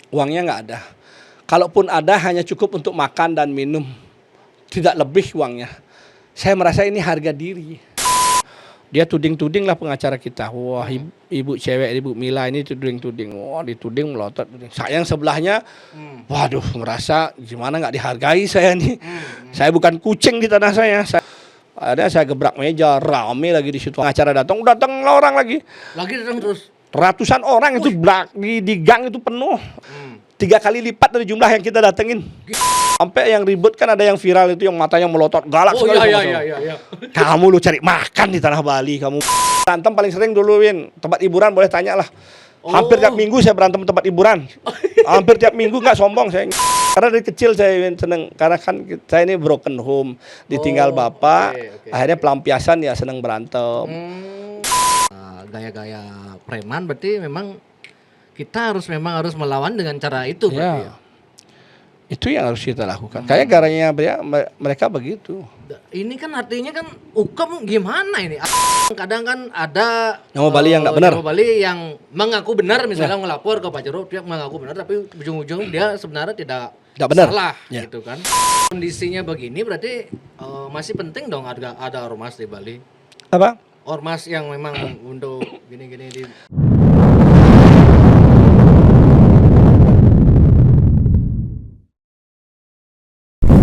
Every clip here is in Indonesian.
uangnya nggak ada. Kalaupun ada hanya cukup untuk makan dan minum, tidak lebih uangnya. Saya merasa ini harga diri. Dia tuding-tuding lah pengacara kita. Wah, ibu cewek, Ibu Mila ini tuding-tuding. Wah, dituding melotot. Saya yang sebelahnya, waduh, merasa gimana nggak dihargai saya nih. Saya bukan kucing di tanah saya. Ada saya gebrak meja, rame lagi di situ. Pengacara datang orang lagi. Lagi datang terus. Ratusan orang itu di gang itu penuh. 3 kali lipat dari jumlah yang kita datengin. Sampai yang ribut kan ada yang viral itu yang matanya melotot galak sekali. Iya. Kamu lu cari makan di tanah Bali kamu. Berantem paling sering dulu Win. Tempat hiburan boleh tanya lah. Hampir tiap minggu saya berantem tempat hiburan. Hampir tiap minggu, nggak sombong saya. Karena dari kecil saya seneng. Karena kan saya ini broken home, ditinggal bapak. Okay. Akhirnya pelampiasan ya seneng berantem. Gaya-gaya preman berarti memang kita harus melawan dengan cara itu berarti ya. Itu yang harus kita lakukan. Kayak garanya mereka begitu. Ini kan artinya kan hukum gimana ini? Kadang kan ada Nyawa Bali yang nggak benar. Nyawa Bali yang mengaku benar misalnya ngelapor ke Pak Jero, dia mengaku benar tapi ujung-ujung dia sebenarnya tidak benar. Salah Ya. gitu kan. Kondisinya begini berarti masih penting dong ada ormas di Bali. Apa? Ormas yang memang untuk gini-gini di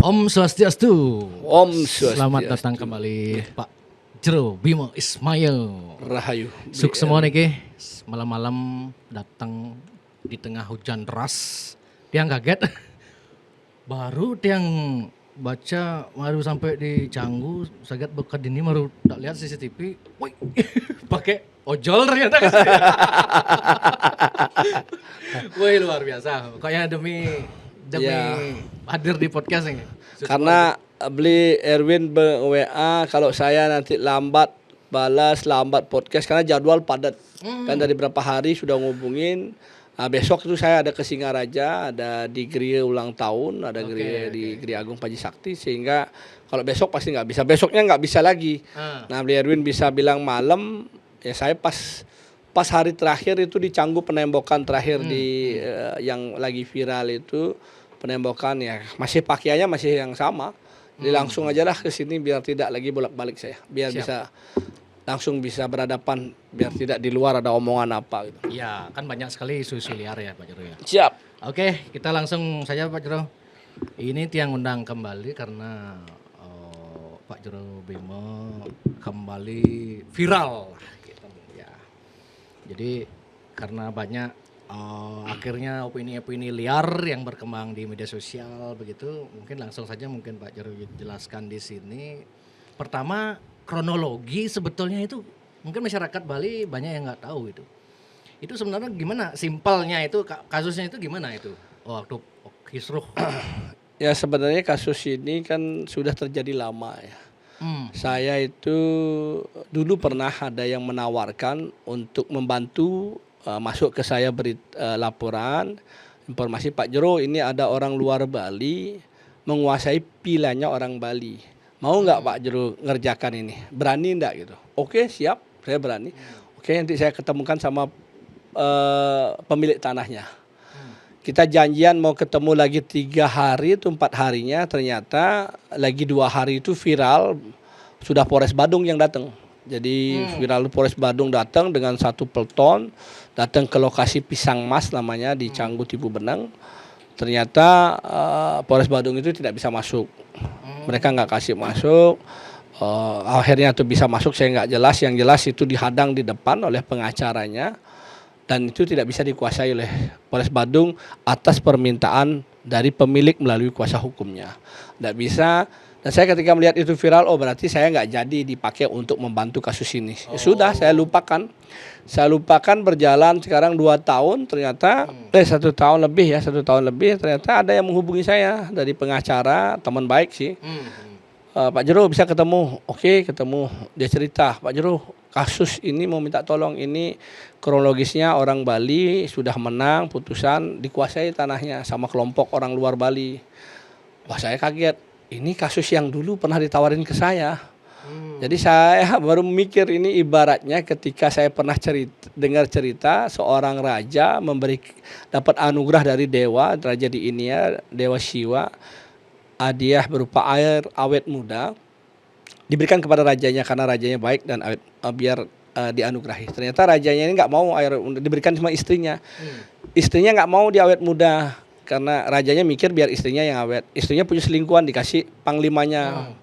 Om Swastiastu. Om Swastiastu. Selamat datang kembali Pak Jero Bimo Ismail. Rahayu. Sukses semua nih malam-malam datang di tengah hujan deras. Tiang kaget. Baru tiang baca baru sampai di Canggu, saget bekat ini baru tak lihat CCTV. Woi, pakai ojol ternyata. Woi, luar biasa. Pokoknya demi hadir di podcast ini. Karena beli Erwin WA kalau saya nanti lambat podcast karena jadwal padat. Kan dari berapa hari sudah ngubungin. Nah, besok itu saya ada ke Singaraja, ada di Gria ulang tahun, ada di Gria Agung Paji Sakti, sehingga kalau besok pasti nggak bisa. Besoknya nggak bisa lagi. Nah, beli Erwin bisa bilang malam, ya saya pas hari terakhir itu di Canggu penembakan terakhir di yang lagi viral itu penembakan ya masih pakaiannya masih yang sama. Jadi langsung aja lah ke sini biar tidak lagi bolak-balik saya, biar bisa langsung bisa berhadapan, biar tidak di luar ada omongan apa gitu. Iya, kan banyak sekali isu-isu liar ya Pak Jero ya. Siap. Oke, kita langsung saja Pak Jero. Ini tiang undang kembali karena Pak Jero Bimo kembali viral gitu ya. Jadi karena banyak akhirnya opini-opini liar yang berkembang di media sosial begitu, mungkin langsung saja mungkin Pak Jero jelaskan di sini. Pertama, kronologi sebetulnya itu mungkin masyarakat Bali banyak yang nggak tahu itu. Itu sebenarnya gimana? Simpelnya itu kasusnya itu gimana itu? Waktu kisruh. Ya sebenarnya kasus ini kan sudah terjadi lama ya. Saya itu dulu pernah ada yang menawarkan untuk membantu masuk ke saya beri laporan informasi Pak Jero ini ada orang luar Bali menguasai pilanya orang Bali. Mau nggak Pak Jero ngerjakan ini? Berani enggak gitu? Oke, siap, saya berani. Oke, nanti saya ketemukan sama pemilik tanahnya. Kita janjian mau ketemu lagi 3 hari itu 4 harinya, ternyata lagi 2 hari itu viral, sudah Polres Badung yang datang. Jadi viral Polres Badung datang dengan 1 peleton, datang ke lokasi Pisang Mas namanya di Canggu Tibu Benang. Ternyata Polres Badung itu tidak bisa masuk. Mereka nggak kasih masuk. Akhirnya tuh bisa masuk saya nggak jelas. Yang jelas itu dihadang di depan oleh pengacaranya. Dan itu tidak bisa dikuasai oleh Polres Badung atas permintaan dari pemilik melalui kuasa hukumnya. Tidak bisa. Dan saya ketika melihat itu viral, berarti saya nggak jadi dipakai untuk membantu kasus ini. Ya sudah, saya lupakan. Saya lupakan berjalan sekarang 2 tahun, ternyata 1 tahun lebih ya, 1 tahun lebih ternyata ada yang menghubungi saya dari pengacara, teman baik sih. Pak Jero bisa ketemu, oke ketemu. Dia cerita, Pak Jero kasus ini mau minta tolong, ini kronologisnya orang Bali sudah menang putusan dikuasai tanahnya sama kelompok orang luar Bali. Wah saya kaget, ini kasus yang dulu pernah ditawarin ke saya. Jadi saya baru mikir ini ibaratnya ketika saya pernah dengar cerita seorang raja dapat anugerah dari dewa, raja di India, dewa Shiva, hadiah berupa air awet muda diberikan kepada rajanya karena rajanya baik dan awet, biar dianugerahi. Ternyata rajanya ini nggak mau air diberikan cuma istrinya. Istrinya nggak mau dia awet muda karena rajanya mikir biar istrinya yang awet. Istrinya punya selingkuhan dikasih panglimanya.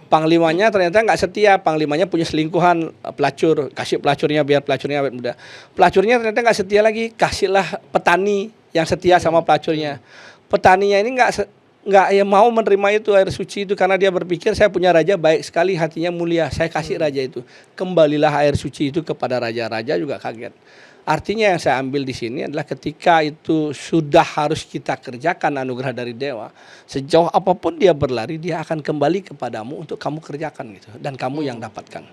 Panglimanya ternyata nggak setia, panglimanya punya selingkuhan pelacur, kasih pelacurnya biar pelacurnya awet muda. Pelacurnya ternyata nggak setia lagi, kasihlah petani yang setia sama pelacurnya. Petaninya ini nggak ya mau menerima itu air suci itu karena dia berpikir saya punya raja baik sekali, hatinya mulia, saya kasih raja itu. Kembalilah air suci itu kepada raja, raja juga kaget. Artinya yang saya ambil di sini adalah ketika itu sudah harus kita kerjakan anugerah dari dewa, sejauh apapun dia berlari, dia akan kembali kepadamu untuk kamu kerjakan gitu, dan kamu yang dapatkan.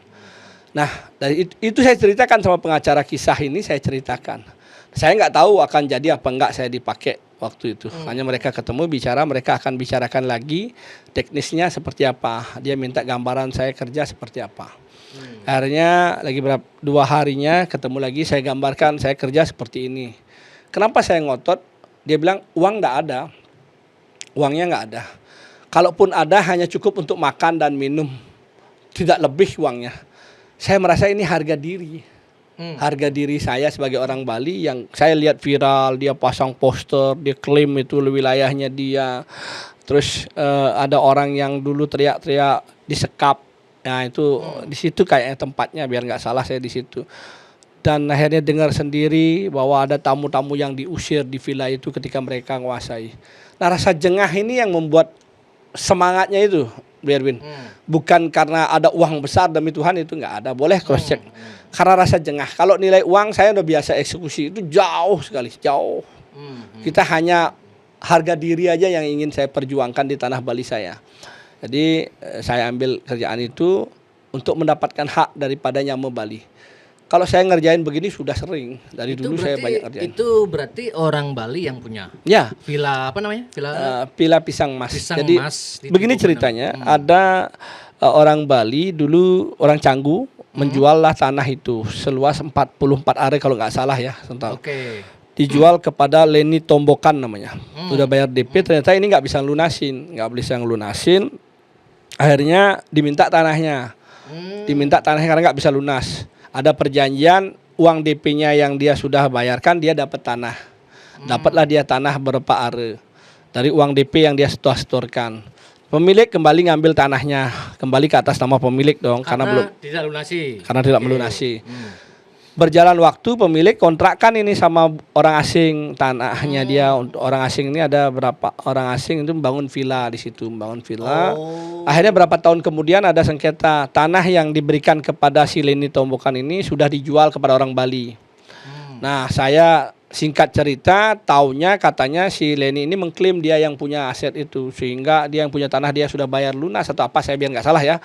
Nah, dari itu saya ceritakan sama pengacara kisah ini, saya ceritakan. Saya nggak tahu akan jadi apa enggak saya dipakai waktu itu. Hanya mereka ketemu bicara, mereka akan bicarakan lagi teknisnya seperti apa. Dia minta gambaran saya kerja seperti apa. Akhirnya lagi 2 harinya ketemu lagi, saya gambarkan saya kerja seperti ini. Kenapa saya ngotot? Dia bilang uang nggak ada, uangnya nggak ada. Kalaupun ada hanya cukup untuk makan dan minum, tidak lebih uangnya. Saya merasa ini harga diri, harga diri saya sebagai orang Bali yang saya lihat viral, dia pasang poster, dia klaim itu wilayahnya dia. Terus ada orang yang dulu teriak-teriak disekap. Nah itu di situ kayaknya tempatnya biar nggak salah saya di situ. Dan akhirnya dengar sendiri bahwa ada tamu-tamu yang diusir di villa itu ketika mereka menguasai. Nah rasa jengah ini yang membuat semangatnya itu, Berwin. Bukan karena ada uang besar demi Tuhan, itu nggak ada. Boleh cross check. Karena rasa jengah. Kalau nilai uang saya udah biasa eksekusi itu jauh sekali, jauh. Kita hanya harga diri aja yang ingin saya perjuangkan di tanah Bali saya. Jadi saya ambil kerjaan itu untuk mendapatkan hak daripada Nyama Bali. Kalau saya ngerjain begini sudah sering. Dari dulu saya banyak kerjain. Itu berarti orang Bali yang punya? Ya. Villa apa namanya? Villa Pisang Mas. Jadi Mas, begini ceritanya, ada orang Bali dulu, orang Canggu, menjuallah tanah itu seluas 44 are kalau nggak salah ya. Oke. Dijual kepada Leni Tombokan namanya. Sudah bayar DP, ternyata ini nggak bisa nggak bisa ngelunasin. Akhirnya diminta tanahnya, karena nggak bisa lunas. Ada perjanjian uang DP-nya yang dia sudah bayarkan, dia dapat tanah. Dapatlah dia tanah berapa are dari uang DP yang dia setorkan. Pemilik kembali ngambil tanahnya, kembali ke atas nama pemilik dong, karena tidak melunasi. Berjalan waktu, pemilik kontrakkan ini sama orang asing tanahnya dia. Untuk orang asing ini ada berapa orang asing itu membangun villa di situ, Akhirnya berapa tahun kemudian ada sengketa tanah yang diberikan kepada si Leni Tombokan ini sudah dijual kepada orang Bali. Nah, saya singkat cerita, taunya katanya si Leni ini mengklaim dia yang punya aset itu, sehingga dia yang punya tanah dia sudah bayar lunas atau apa, saya biar nggak salah ya.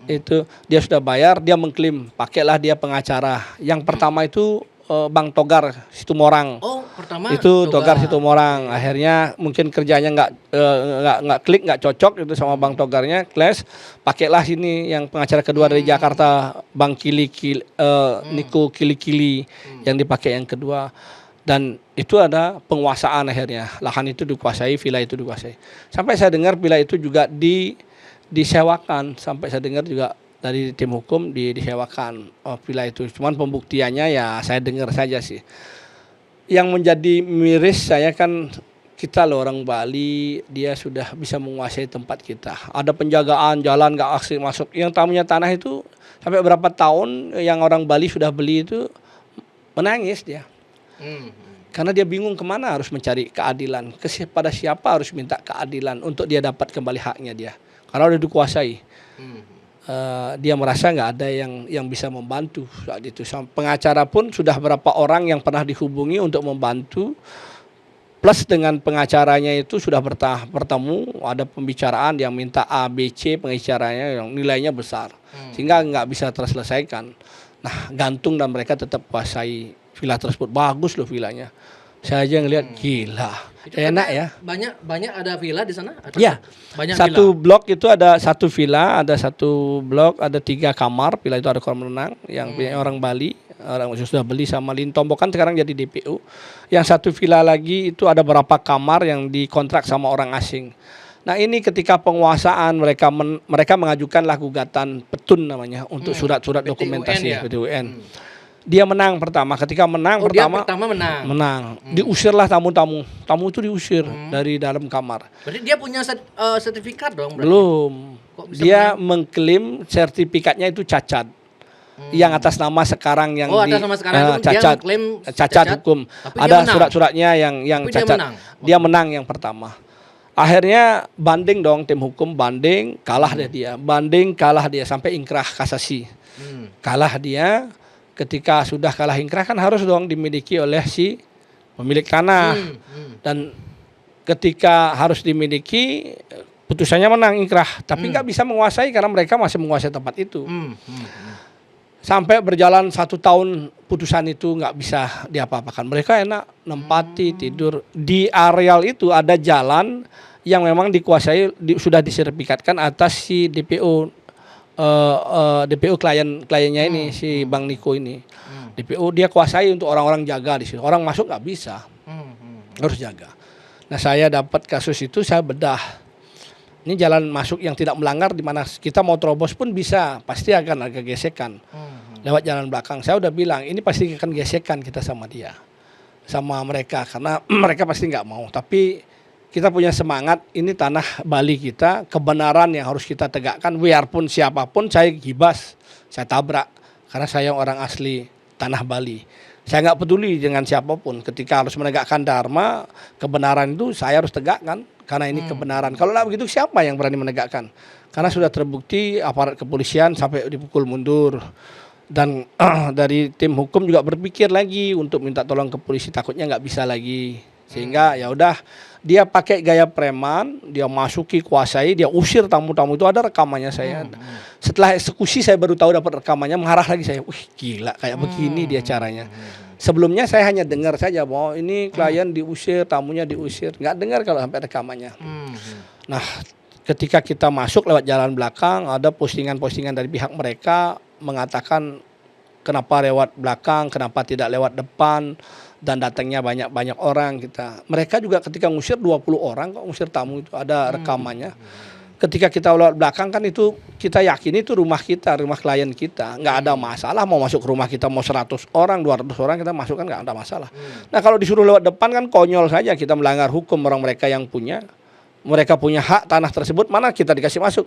Itu dia sudah bayar, dia mengklaim, pakailah dia pengacara. Yang pertama itu Bang Togar Situmorang. Pertama itu Togar Situmorang. Akhirnya mungkin kerjanya nggak klik, nggak cocok itu sama Bang Togarnya, clash. Pakailah sini yang pengacara kedua dari Jakarta, Bang Niko Kili yang dipakai yang kedua. Dan itu ada penguasaan akhirnya. Lahan itu dikuasai, villa itu dikuasai. Sampai saya dengar villa itu juga disewakan. Sampai saya dengar juga dari tim hukum disewakan villa itu. Cuman pembuktiannya ya saya dengar saja sih. Yang menjadi miris saya kan, kita loh orang Bali, dia sudah bisa menguasai tempat kita. Ada penjagaan, jalan nggak aksi masuk. Yang tamunya tanah itu sampai berapa tahun yang orang Bali sudah beli itu menangis dia. Karena dia bingung kemana harus mencari keadilan, kepada siapa harus minta keadilan untuk dia dapat kembali haknya dia. Karena udah dikuasai. Dia merasa nggak ada yang bisa membantu saat itu. Pengacara pun sudah berapa orang yang pernah dihubungi untuk membantu. Plus dengan pengacaranya itu sudah bertemu, ada pembicaraan yang minta A, B, C pengacaranya yang nilainya besar. Sehingga nggak bisa terselesaikan. Nah, gantung dan mereka tetap kuasai villa tersebut. Bagus loh villanya. Saya aja ngelihat gila. Itu Enak ya. Banyak ada villa di sana? Atau Ya, banyak satu villa. blok itu ada satu villa, ada satu blok, ada 3 kamar. Villa itu ada kolam renang yang punya orang Bali, orang sudah beli sama Lintombo kan sekarang jadi DPO. Yang satu villa lagi itu ada berapa kamar yang dikontrak sama orang asing. Nah ini ketika penguasaan mereka mengajukanlah gugatan petun namanya untuk surat-surat PT UN dokumentasi ya? PT UN. Dia menang pertama. Ketika menang Dia pertama pertama menang. diusirlah tamu-tamu. Tamu itu diusir dari dalam kamar. Berarti dia punya sertifikat dong berarti? Belum. Kok bisa Dia mengklaim sertifikatnya itu cacat. Yang atas nama sekarang yang atas nama sekarang itu dia cacat, mengklaim cacat hukum. tapi dia Ada menang. surat-suratnya yang Tapi dia cacat. menang. Dia menang yang pertama. Akhirnya banding dong, tim hukum banding, kalah dia. Banding kalah dia sampai ingkrah kasasi. Kalah dia. Ketika sudah kalah ingkrah kan harus dong dimiliki oleh si pemilik tanah. Dan ketika harus dimiliki, putusannya menang ingkrah, tapi nggak bisa menguasai karena mereka masih menguasai tempat itu. Sampai berjalan 1 tahun putusan itu nggak bisa diapa-apakan. Mereka enak nempati tidur di areal itu. Ada jalan yang memang dikuasai sudah disertifikatkan atas si DPO. DPO kliennya ini si Bang Niko ini. DPO dia kuasai untuk orang-orang jaga di situ. Orang masuk nggak bisa. Harus jaga. Nah, saya dapat kasus itu, saya bedah. Ini jalan masuk yang tidak melanggar di mana kita mau terobos pun bisa, pasti akan ada gesekan. Lewat jalan belakang. Saya udah bilang, ini pasti akan gesekan kita sama dia. Sama mereka karena mereka pasti nggak mau. Tapi kita punya semangat, ini tanah Bali kita, kebenaran yang harus kita tegakkan, biarpun siapapun saya gibas, saya tabrak, karena saya orang asli tanah Bali. Saya nggak peduli dengan siapapun, ketika harus menegakkan dharma, kebenaran itu saya harus tegakkan, karena ini kebenaran. Kalau nggak begitu siapa yang berani menegakkan? Karena sudah terbukti aparat kepolisian sampai dipukul mundur. Dan dari tim hukum juga berpikir lagi untuk minta tolong ke polisi, takutnya nggak bisa lagi. Sehingga ya udah dia pakai gaya preman, dia masuki, kuasai, dia usir tamu-tamu itu, ada rekamannya saya. Setelah eksekusi saya baru tahu dapat rekamannya, mengarah lagi saya. Wih gila, kayak begini dia caranya. Sebelumnya saya hanya dengar saja bahwa ini klien diusir, tamunya diusir, nggak dengar kalau sampai rekamannya. Nah, ketika kita masuk lewat jalan belakang, ada postingan-postingan dari pihak mereka mengatakan kenapa lewat belakang, kenapa tidak lewat depan. Dan datangnya banyak orang kita. Mereka juga ketika ngusir 20 orang kok ngusir tamu itu, ada rekamannya. Ketika kita lewat belakang kan itu kita yakin itu rumah kita, rumah klien kita. Nggak ada masalah mau masuk ke rumah kita, mau 100 orang, 200 orang kita masuk kan nggak ada masalah. Nah kalau disuruh lewat depan kan konyol saja, kita melanggar hukum orang mereka yang punya. Mereka punya hak tanah tersebut, mana kita dikasih masuk.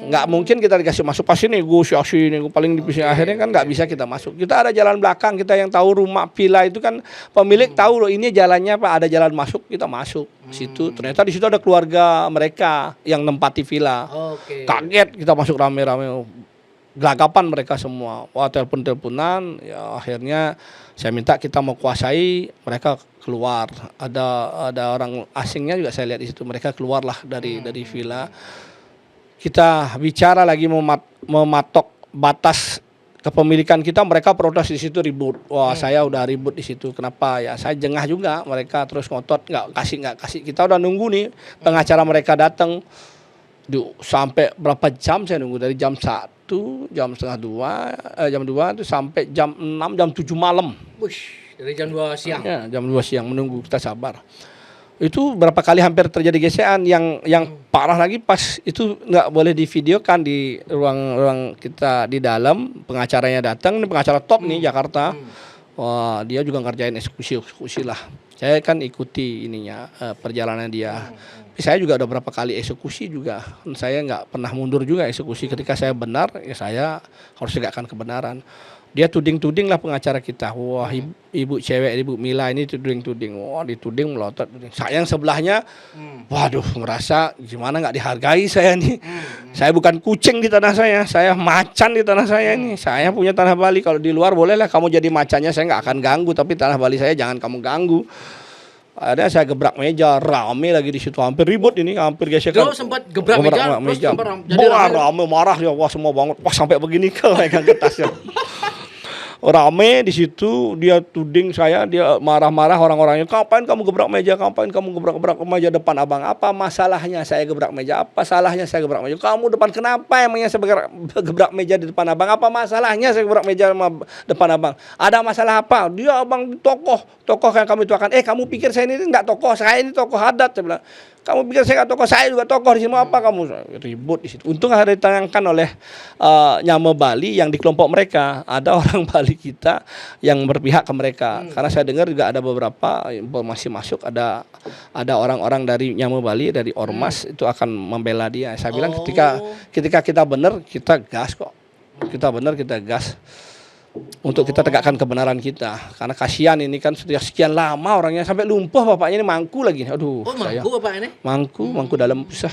Nggak mungkin kita dikasih masuk pas ini negosiasi ini paling di akhirnya kan nggak bisa kita masuk. Kita ada jalan belakang, kita yang tahu rumah villa itu kan pemilik tahu loh ini jalannya Pak, ada jalan masuk, kita masuk situ. Ternyata di situ ada keluarga mereka yang nempati villa. Kaget kita masuk rame-rame, gelagapan mereka semua. Wah telepon-teleponan, ya akhirnya saya minta kita mau kuasai, mereka keluar. Ada orang asingnya juga saya lihat di situ, mereka keluarlah dari villa. Kita bicara lagi mematok batas kepemilikan kita, mereka protes di situ, ribut. Wah saya udah ribut di situ, kenapa ya? Saya jengah juga, mereka terus ngotot nggak kasih. Kita udah nunggu nih pengacara mereka datang, sampai berapa jam saya nunggu, dari jam 1, jam setengah 2, jam 2 itu sampai jam 6, jam 7 malam. Dari jam 2 siang. Ya, jam 2 siang menunggu, kita sabar. Itu berapa kali hampir terjadi gesekan, yang parah lagi pas itu nggak boleh divideokan di ruang kita di dalam, pengacaranya datang, ini pengacara top nih Jakarta. Wah dia juga ngerjain eksekusi lah. Saya kan ikuti ininya perjalanan dia. Saya juga ada berapa kali eksekusi juga. Saya nggak pernah mundur juga eksekusi, ketika saya benar ya saya harus tegakkan kebenaran. Dia tuding-tuding lah pengacara kita. Wah ibu cewek, ibu Mila ini tuding-tuding. Wah dituding melotot. Saya yang sebelahnya, waduh merasa gimana nggak dihargai saya nih. Saya bukan kucing di tanah saya macan di tanah saya ini. Saya punya tanah Bali, kalau di luar bolehlah kamu jadi macannya, saya nggak akan ganggu. Tapi tanah Bali saya jangan kamu ganggu. Ada saya gebrak meja, rame lagi di situ, hampir ribut ini, hampir gesekan. Terus sempat gebrak meja. Terus rame marah ya, wah semua banget, wah sampai begini kalau megang kertasnya. rame di situ, dia tuding saya, dia marah-marah orang-orangnya, ngapain kamu gebrak meja, ngapain kamu gebrak-gebrak meja depan abang, apa masalahnya saya gebrak meja, apa salahnya saya gebrak meja, kamu depan kenapa emangnya saya gebrak meja di depan abang, apa masalahnya saya gebrak meja depan abang, ada masalah apa, dia abang tokoh yang kamu tuakan, kamu pikir saya ini enggak tokoh, saya ini tokoh adat, saya bilang. Kamu pikir saya nggak tokoh, saya juga tokoh di sini, mau apa kamu ribut di situ. Untung ada ditayangkan oleh Nyama Bali yang di kelompok mereka, ada orang Bali kita yang berpihak ke mereka. Karena saya dengar juga ada beberapa informasi masuk, ada orang-orang dari Nyama Bali, dari Ormas itu akan membela dia. Saya bilang ketika kita benar, kita gas kok. Kita benar, kita gas. Untuk kita tegakkan kebenaran kita, karena kasihan ini kan sudah sekian lama orangnya sampai lumpuh, bapaknya ini mangku lagi, aduh. Mangku bapak ini? Mangku dalam susah.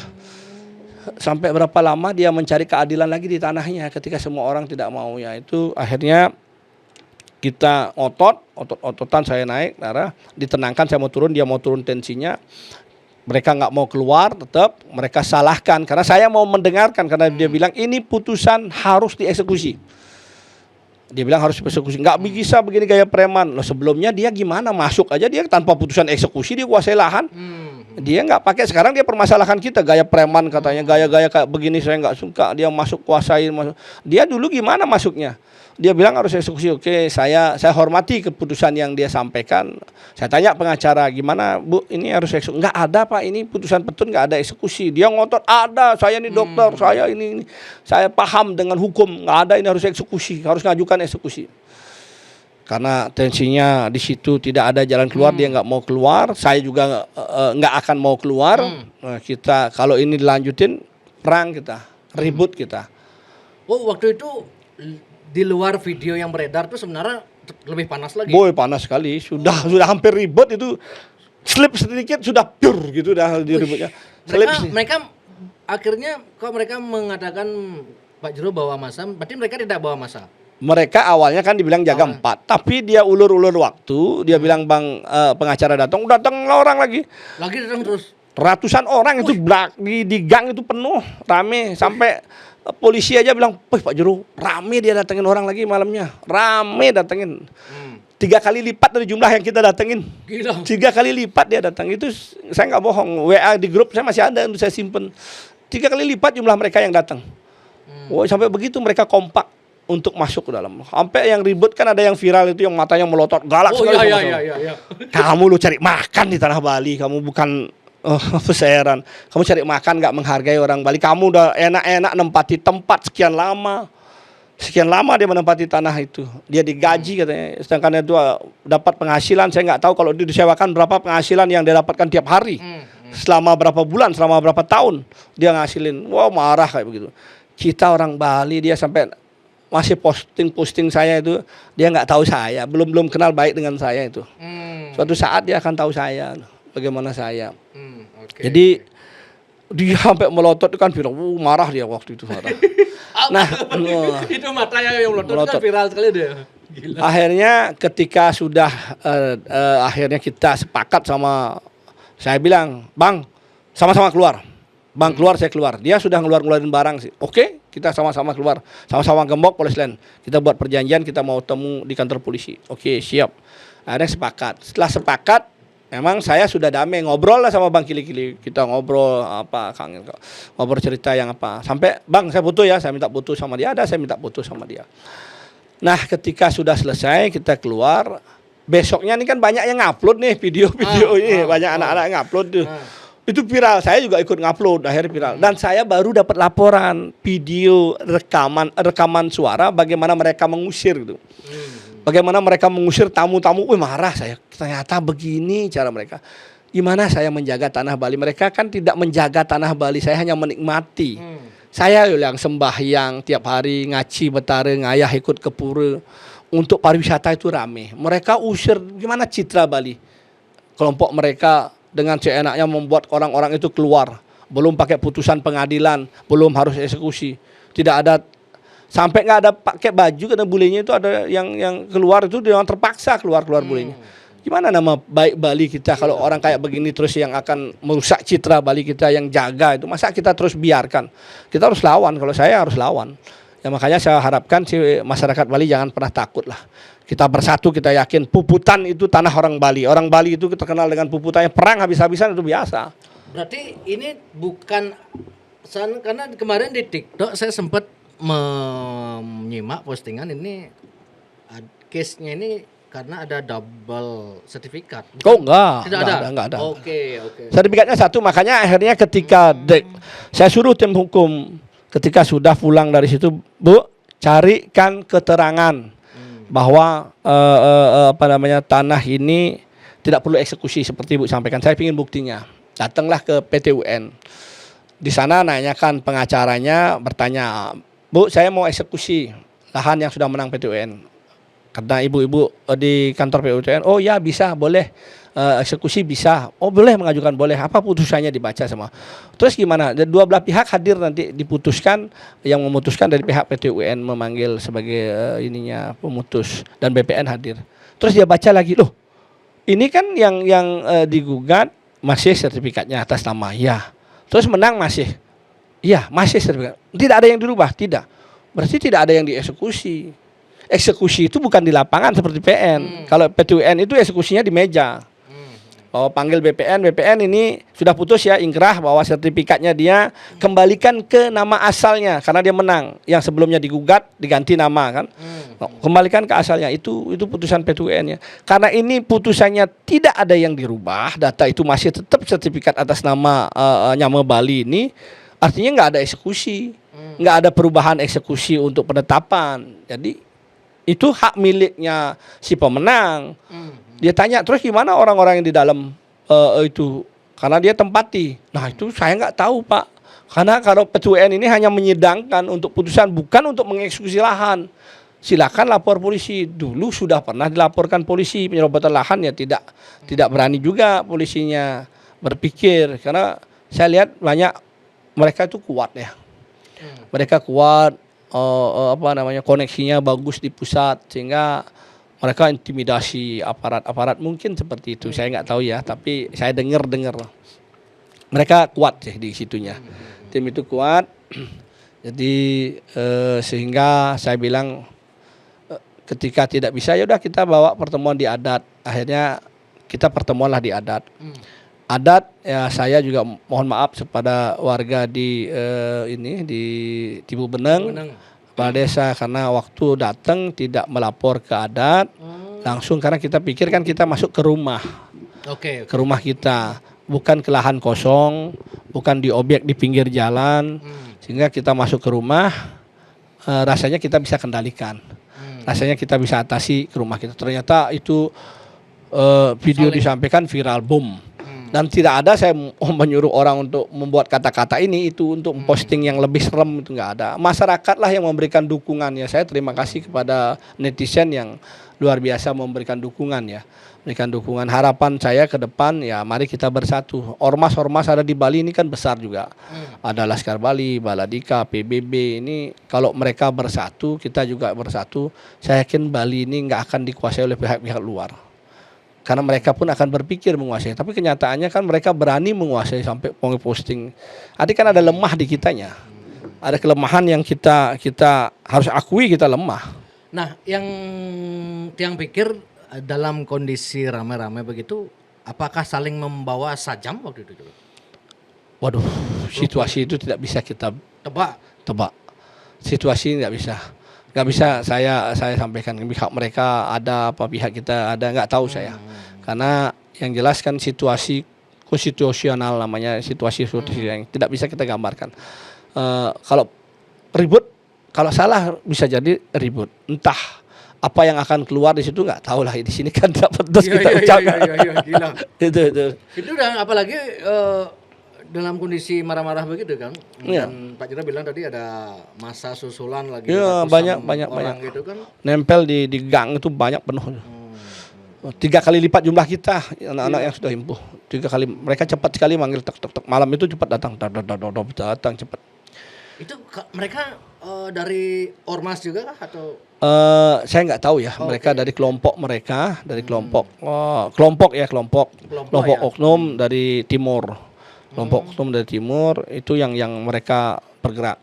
Sampai berapa lama dia mencari keadilan lagi di tanahnya ketika semua orang tidak mau, ya itu akhirnya kita otot-ototan, saya naik, ditenangkan, saya mau turun, dia mau turun tensinya. Mereka nggak mau keluar, tetap mereka salahkan karena saya mau mendengarkan, karena dia bilang ini putusan harus dieksekusi. Dia bilang harus eksekusi, nggak bisa begini gaya preman. Loh, sebelumnya dia gimana masuk aja dia tanpa putusan eksekusi, dia kuasai lahan. Dia nggak pakai, sekarang dia permasalahkan kita gaya preman katanya, gaya-gaya kayak begini saya nggak suka, dia masuk kuasai. Dia dulu gimana masuknya? Dia bilang harus eksekusi. Oke, saya hormati keputusan yang dia sampaikan. Saya tanya pengacara, gimana Bu, ini harus eksekusi? Nggak ada Pak, ini putusan petun nggak ada eksekusi. Dia ngotot, ada, saya ini dokter, saya ini, saya paham dengan hukum, nggak ada, ini harus eksekusi, harus ngajukan eksekusi. Karena tensinya di situ tidak ada jalan keluar, dia nggak mau keluar, saya juga nggak akan mau keluar. Nah, kita kalau ini dilanjutin, perang kita, ribut kita. Oh, waktu itu di luar video yang beredar tuh sebenarnya lebih panas lagi. Boy, panas sekali. Sudah hampir ribut itu. Slip sedikit sudah pure gitu dah diributnya. Mereka akhirnya kok mereka mengatakan Pak Jero bawa massa, berarti mereka tidak bawa massa. Mereka awalnya kan dibilang jaga 4, tapi dia ulur-ulur waktu, dia bilang Bang pengacara datang orang lagi datang terus. Ratusan orang itu di gang itu penuh, rame sampai polisi aja bilang, Pak Jero rame dia datengin orang lagi malamnya, rame datengin. 3 kali lipat dari jumlah yang kita datengin. Gila. 3 kali lipat dia datang, itu saya nggak bohong. WA di grup saya masih ada, untuk saya simpen. 3 kali lipat jumlah mereka yang datang. Sampai begitu mereka kompak untuk masuk ke dalam. Sampai yang ribut kan ada yang viral itu yang matanya melotot galak sekali. Iya. Kamu lu cari makan di tanah Bali, kamu bukan peseran. Kamu cari makan nggak menghargai orang Bali. Kamu udah enak-enak nempati tempat sekian lama. Sekian lama dia menempati tanah itu. Dia digaji katanya. Sedangkan itu dapat penghasilan. Saya nggak tahu kalau dia disewakan berapa penghasilan yang dia dapatkan tiap hari. Selama berapa bulan, selama berapa tahun dia ngasilin. Wow, marah kayak begitu. Kita orang Bali, dia sampai masih posting saya itu. Dia nggak tahu saya. Belum kenal baik dengan saya itu. Suatu saat dia akan tahu saya. Bagaimana saya. Jadi dia sampai melotot itu kan viral, marah dia waktu itu marah. Nah, itu matanya yang melotot kan viral sekali dia. Gila. Akhirnya ketika sudah akhirnya kita sepakat sama, saya bilang, Bang, sama-sama keluar. Bang keluar, saya keluar. Dia sudah ngeluarin barang sih. Oke, kita sama-sama keluar. Sama-sama gembok Polres Land. Kita buat perjanjian, kita mau temu di kantor polisi. Oke, siap. Akhirnya sepakat. Setelah sepakat, memang saya sudah damai, ngobrol lah sama Bang Kili-Kili. Kita ngobrol ngobrol cerita yang apa. Sampai, Bang saya butuh ya, saya minta butuh sama dia. Ada, saya minta butuh sama dia. Nah ketika sudah selesai, kita keluar. Besoknya ini kan banyak yang ngupload nih video-video ini. Banyak anak-anak yang ngupload tuh. Itu viral, saya juga ikut ngupload, akhirnya viral. Dan saya baru dapat laporan, video, rekaman suara bagaimana mereka mengusir gitu. Bagaimana mereka mengusir tamu-tamu, marah saya. Ternyata begini cara mereka. Gimana saya menjaga tanah Bali? Mereka kan tidak menjaga tanah Bali, saya hanya menikmati. Saya yang sembahyang tiap hari, ngaji, betare, ngayah, ikut ke pura. Untuk pariwisata itu rame. Mereka usir, gimana citra Bali? Kelompok mereka dengan seenaknya membuat orang-orang itu keluar. Belum pakai putusan pengadilan, belum harus eksekusi. Tidak ada, sampai nggak ada pakai baju karena bulenya itu ada yang keluar itu yang terpaksa keluar bulenya. Gimana nama baik Bali kita kalau orang kayak begini terus yang akan merusak citra Bali kita yang jaga itu, masa kita terus biarkan? Kita harus lawan, kalau saya harus lawan. Ya makanya saya harapkan si masyarakat Bali jangan pernah takut lah. Kita bersatu, kita yakin Puputan itu tanah orang Bali. Orang Bali itu terkenal dengan puputannya, perang habis-habisan itu biasa. Berarti ini bukan karena kemarin di TikTok saya sempat menyimak postingan ini case-nya ini karena ada double sertifikat. Oh enggak, Tidak enggak ada. Oke. Sertifikatnya satu, makanya akhirnya ketika saya suruh tim hukum ketika sudah pulang dari situ, Bu, carikan keterangan bahwa tanah ini tidak perlu eksekusi seperti Ibu sampaikan. Saya ingin buktinya. Datanglah ke PT UN. Di sana nanyakan pengacaranya, bertanya, Bu, saya mau eksekusi lahan yang sudah menang PT UN. Karena ibu-ibu di kantor PT UN, oh ya bisa, boleh. Eksekusi bisa, oh boleh mengajukan, boleh, apa putusannya dibaca semua. Terus gimana? Dua belah pihak hadir nanti diputuskan, yang memutuskan dari pihak PT UN memanggil sebagai pemutus dan BPN hadir. Terus dia baca lagi, loh ini kan yang digugat masih sertifikatnya atas nama ya. Terus menang masih, iya masih sertifikat. Tidak ada yang dirubah, tidak. Berarti tidak ada yang dieksekusi. Eksekusi itu bukan di lapangan seperti PN. Kalau PT UN itu eksekusinya di meja. Bahwa panggil BPN ini sudah putus ya, ingkrah bahwa sertifikatnya dia kembalikan ke nama asalnya karena dia menang. Yang sebelumnya digugat diganti nama kan. Kembalikan ke asalnya, itu putusan PT UN ya. Karena ini putusannya tidak ada yang dirubah, data itu masih tetap sertifikat atas nama Nyama Bali ini, artinya nggak ada eksekusi, nggak ada perubahan eksekusi untuk penetapan. Jadi itu hak miliknya si pemenang. Dia tanya, terus gimana orang-orang yang di dalam itu? Karena dia tempati. Nah itu saya nggak tahu Pak. Karena kalau PT UN ini hanya menyidangkan untuk putusan, bukan untuk mengeksekusi lahan. Silakan lapor polisi. Dulu sudah pernah dilaporkan polisi penyerobotan lahan ya, tidak berani juga polisinya berpikir. Karena saya lihat banyak mereka itu kuat ya. Mereka kuat, koneksinya bagus di pusat sehingga mereka intimidasi aparat mungkin seperti itu. Saya nggak tahu ya, tapi saya dengar mereka kuat sih di situnya. Tim itu kuat. Jadi sehingga saya bilang ketika tidak bisa ya udah kita bawa pertemuan di adat. Akhirnya kita pertemuanlah di adat. Adat ya, saya juga mohon maaf kepada warga di Tibu Beneng, kepala desa, karena waktu datang tidak melapor ke adat langsung, karena kita pikir kan kita masuk ke rumah, ke rumah kita, bukan ke lahan kosong, bukan di objek di pinggir jalan, sehingga kita masuk ke rumah, rasanya kita bisa kendalikan, rasanya kita bisa atasi ke rumah kita. Ternyata itu video disampaikan viral, boom. Dan tidak ada saya menyuruh orang untuk membuat kata-kata ini itu untuk posting yang lebih serem, itu nggak ada. Masyarakatlah yang memberikan dukungan ya. Saya terima kasih kepada netizen yang luar biasa memberikan dukungan ya. Berikan dukungan. Harapan saya ke depan ya, mari kita bersatu. Ormas-ormas ada di Bali ini kan besar juga. Ada Laskar Bali, Baladika, PBB, ini kalau mereka bersatu, kita juga bersatu. Saya yakin Bali ini nggak akan dikuasai oleh pihak-pihak luar. Karena mereka pun akan berpikir menguasai, tapi kenyataannya kan mereka berani menguasai sampai posting. Artinya kan ada lemah di kitanya, ada kelemahan yang kita harus akui kita lemah. Nah, yang pikir dalam kondisi ramai-ramai begitu, apakah saling membawa sajam waktu itu? Waduh, situasi itu tidak bisa kita tebak. Situasi tidak bisa. Nggak bisa saya sampaikan pihak mereka ada apa, pihak kita ada, nggak tahu saya. Karena yang jelas kan situasi konstitusional namanya, situasi yang tidak bisa kita gambarkan. Kalau ribut, kalau salah bisa jadi ribut. Entah apa yang akan keluar di situ nggak tahu lah. Di sini kan tidak pedas kita ucapkan. Gila. Itu dan apalagi dalam kondisi marah-marah begitu kan. Dan Pak Jero bilang tadi ada masa susulan lagi. Iya, banyak gitu kan. Nempel di gang itu banyak penuh. 3 kali lipat jumlah kita anak-anak yang sudah himpuh. 3 kali, mereka cepat sekali manggil tek malam itu cepat datang cepat. Itu mereka dari ormas juga kah atau? Saya nggak tau ya. Mereka dari kelompok kelompok oknum dari timur. Kelompok oknum dari timur itu yang mereka bergerak.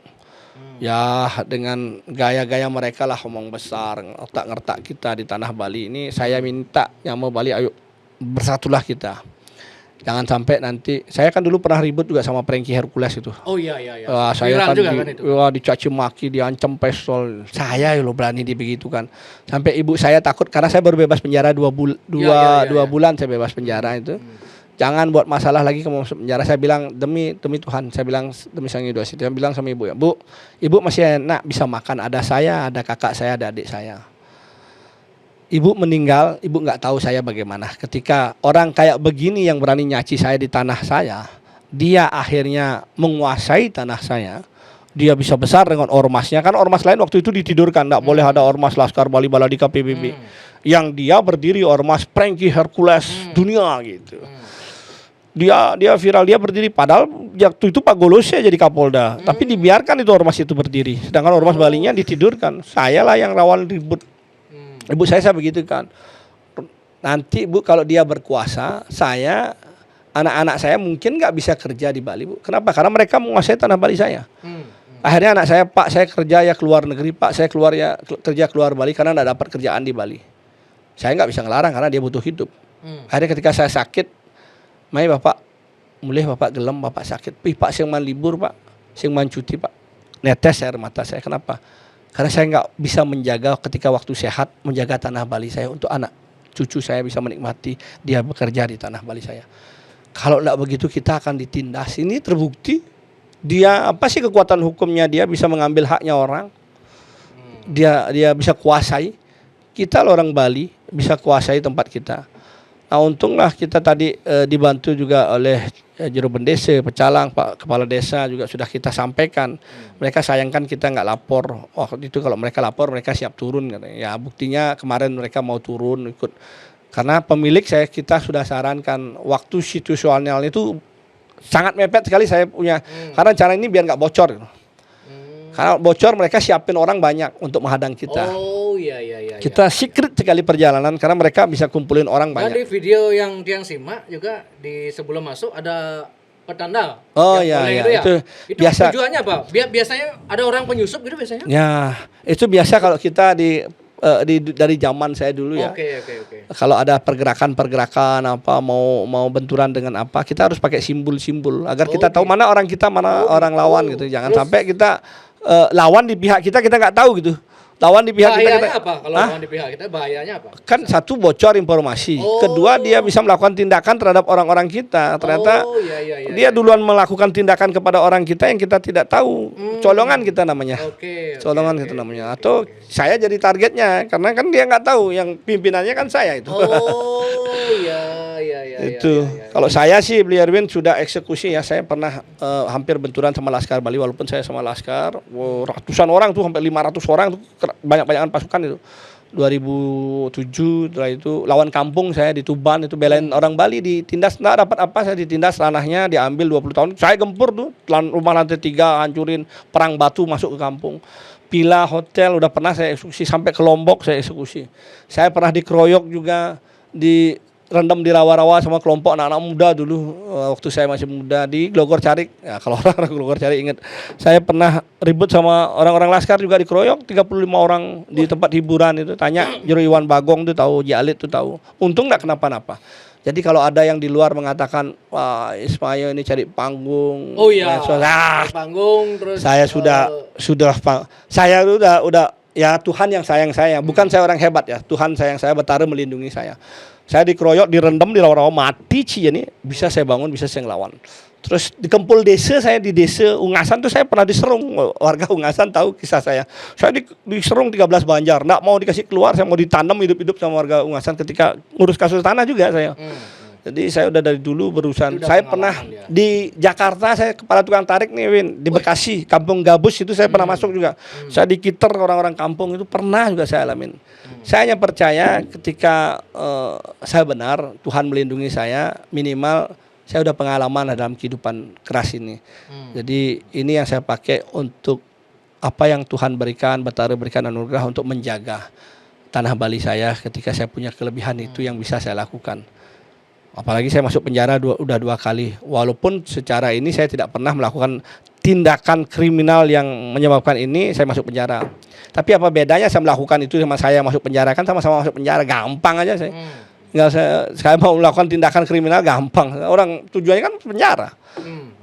Ya dengan gaya-gaya mereka lah omong besar, ngertak-ngertak kita di tanah Bali ini. Saya minta yang mau Bali, ayo bersatulah kita. Jangan sampai nanti, saya kan dulu pernah ribut juga sama Frankie Hercules itu. Oh iya iya iya. Saya Viral kan juga kan itu. dicaci maki, diancam pistol. Saya loh berani dibegitu kan. Sampai ibu saya takut karena saya baru bebas penjara 2 bulan saya bebas penjara itu. Jangan buat masalah lagi kamu masuk penjara. Saya bilang demi Tuhan, saya bilang demi Sang Hyang Widi Wasisto. Saya bilang sama ibu ya, Bu, ibu masih enak bisa makan, ada saya, ada kakak saya, ada adik saya. Ibu meninggal, ibu nggak tahu saya bagaimana. Ketika orang kayak begini yang berani nyaci saya di tanah saya, dia akhirnya menguasai tanah saya. Dia bisa besar dengan ormasnya. Kan ormas lain waktu itu ditidurkan, nggak boleh ada ormas Laskar Bali Baladika PBB. Yang dia berdiri ormas Frankie Hercules dunia gitu. Dia viral, dia berdiri. Padahal waktu itu Pak Golosya jadi Kapolda, tapi dibiarkan itu ormas itu berdiri. Sedangkan ormas Balinya ditidurkan. Saya lah yang rawan ribut. Ibu saya begitu kan. Nanti Bu kalau dia berkuasa, anak-anak saya mungkin nggak bisa kerja di Bali, Bu. Kenapa? Karena mereka menguasai tanah Bali saya. Akhirnya anak saya, Pak saya kerja ya keluar negeri, Pak saya keluar ya kerja keluar Bali karena nggak dapat kerjaan di Bali. Saya nggak bisa ngelarang karena dia butuh hidup. Akhirnya ketika saya sakit, Mai Bapak, mulai Bapak gelem, Bapak sakit. Pak sing man libur Pak, sing man cuti Pak. Netes air mata saya. Kenapa? Karena saya nggak bisa menjaga ketika waktu sehat, menjaga tanah Bali saya untuk anak cucu saya bisa menikmati dia bekerja di tanah Bali saya. Kalau tidak begitu kita akan ditindas. Ini terbukti dia apa sih kekuatan hukumnya, dia bisa mengambil haknya orang. Dia bisa kuasai. Kita orang Bali bisa kuasai tempat kita. Nah untunglah kita tadi dibantu juga oleh Juru Bendesa, Pecalang, Pak Kepala Desa juga sudah kita sampaikan. Mereka sayangkan kita nggak lapor. Itu kalau mereka lapor mereka siap turun. Ya buktinya kemarin mereka mau turun ikut. Karena pemilik kita sudah sarankan waktu situasional itu sangat mepet sekali saya punya. Karena cara ini biar nggak bocor. Karena bocor mereka siapin orang banyak untuk menghadang kita. Oh iya. Kita secret sekali perjalanan karena mereka bisa kumpulin orang banyak. Di video yang Tiang simak juga di sebelum masuk ada petanda. Oh iya itu biasa. Tujuannya apa? Biasanya ada orang penyusup gitu biasanya? Ya, itu biasa kalau kita dari zaman saya dulu ya. Oke. Kalau ada pergerakan apa mau benturan dengan apa, kita harus pakai simbol-simbol agar kita tahu mana orang kita, mana orang lawan gitu. Jangan sampai kita lawan di pihak kita nggak tahu gitu. Lawan di pihak kita. Bahayanya apa kalau lawan di pihak kita? Bahayanya apa? Kan satu bocor informasi, kedua dia bisa melakukan tindakan terhadap orang-orang kita. Ternyata dia duluan melakukan tindakan kepada orang kita yang kita tidak tahu. Colongan kita namanya. Colongan kita namanya. Atau saya jadi targetnya karena kan dia nggak tahu yang pimpinannya kan saya itu. Itu. Kalau saya sih Beli Erwin sudah eksekusi ya. Saya pernah hampir benturan sama Laskar Bali walaupun saya sama Laskar. Ratusan orang tuh sampai 500 orang tuh banyak-banyakan pasukan itu. 2007 setelah itu lawan kampung saya di Tuban itu belain orang Bali ditindas nggak dapat apa, saya ditindas ranahnya diambil 20 tahun. Saya gempur tuh rumah lantai 3 hancurin, perang batu masuk ke kampung. Villa hotel udah pernah saya eksekusi, sampai ke Lombok saya eksekusi. Saya pernah dikeroyok juga, direndam di rawa-rawa sama kelompok anak-anak muda dulu waktu saya masih muda di Glogor Carik. Ya kalau orang Glogor Carik ingat, saya pernah ribut sama orang-orang Laskar juga dikeroyok 35 orang di tempat hiburan itu. Tanya Jero Iwan Bagong tuh tahu, Jalit tuh tahu. Untung enggak kenapa-napa. Jadi kalau ada yang di luar mengatakan wah Ismail ini cari panggung. Oh iya. Panggung terus saya sudah ya Tuhan yang sayang saya. Bukan saya orang hebat ya. Tuhan sayang saya, betara melindungi saya. Saya dikeroyok, direndam di rawa-rawa mati ini bisa saya bangun, bisa saya ngelawan. Terus di Kempul Desa, saya di Desa Ungasan tuh saya pernah diserung. Warga Ungasan tahu kisah saya. Saya diserung 13 Banjar, enggak mau dikasih keluar, saya mau ditanam hidup-hidup sama warga Ungasan ketika ngurus kasus tanah juga saya. Jadi saya udah dari dulu berurusan. Saya pernah di Jakarta, saya kepala tukang tarik nih Win, di Bekasi, Kampung Gabus itu saya pernah masuk juga. Saya dikiter orang-orang kampung itu pernah juga saya alamin. Saya hanya percaya ketika saya benar, Tuhan melindungi saya, minimal saya udah pengalaman dalam kehidupan keras ini. Jadi ini yang saya pakai untuk apa yang Tuhan berikan, betara berikan anugerah untuk menjaga tanah Bali saya ketika saya punya kelebihan itu yang bisa saya lakukan. Apalagi saya masuk penjara udah 2 kali. Walaupun secara ini saya tidak pernah melakukan tindakan kriminal yang menyebabkan ini saya masuk penjara. Tapi apa bedanya saya melakukan itu sama saya masuk penjara? Kan sama-sama masuk penjara, gampang aja saya. Nggak saya mau melakukan tindakan kriminal gampang. Orang tujuannya kan penjara.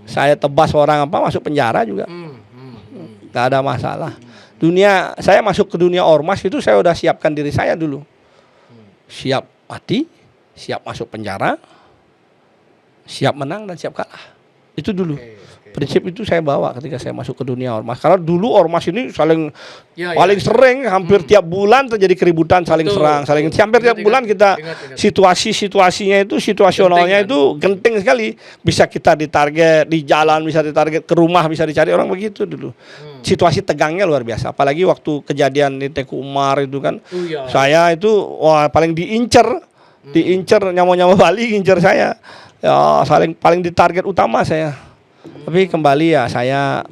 Saya tebas orang masuk penjara juga. Nggak ada masalah. Saya masuk ke dunia ormas itu saya udah siapkan diri saya dulu. Siap mati, siap masuk penjara, siap menang dan siap kalah. Itu dulu. Prinsip itu saya bawa ketika saya masuk ke dunia ormas. Karena dulu ormas ini paling sering hampir tiap bulan terjadi keributan, saling serang, hampir tiap bulan kita situasinya itu situasionalnya itu genting sekali. Bisa kita ditarget di jalan, bisa ditarget ke rumah, bisa dicari orang begitu dulu. Situasi tegangnya luar biasa. Apalagi waktu kejadian di Teku Umar itu kan. Saya itu paling diincer nyawa-nyawa Bali ngincer saya. Ya paling ditarget utama saya. Tapi kembali ya saya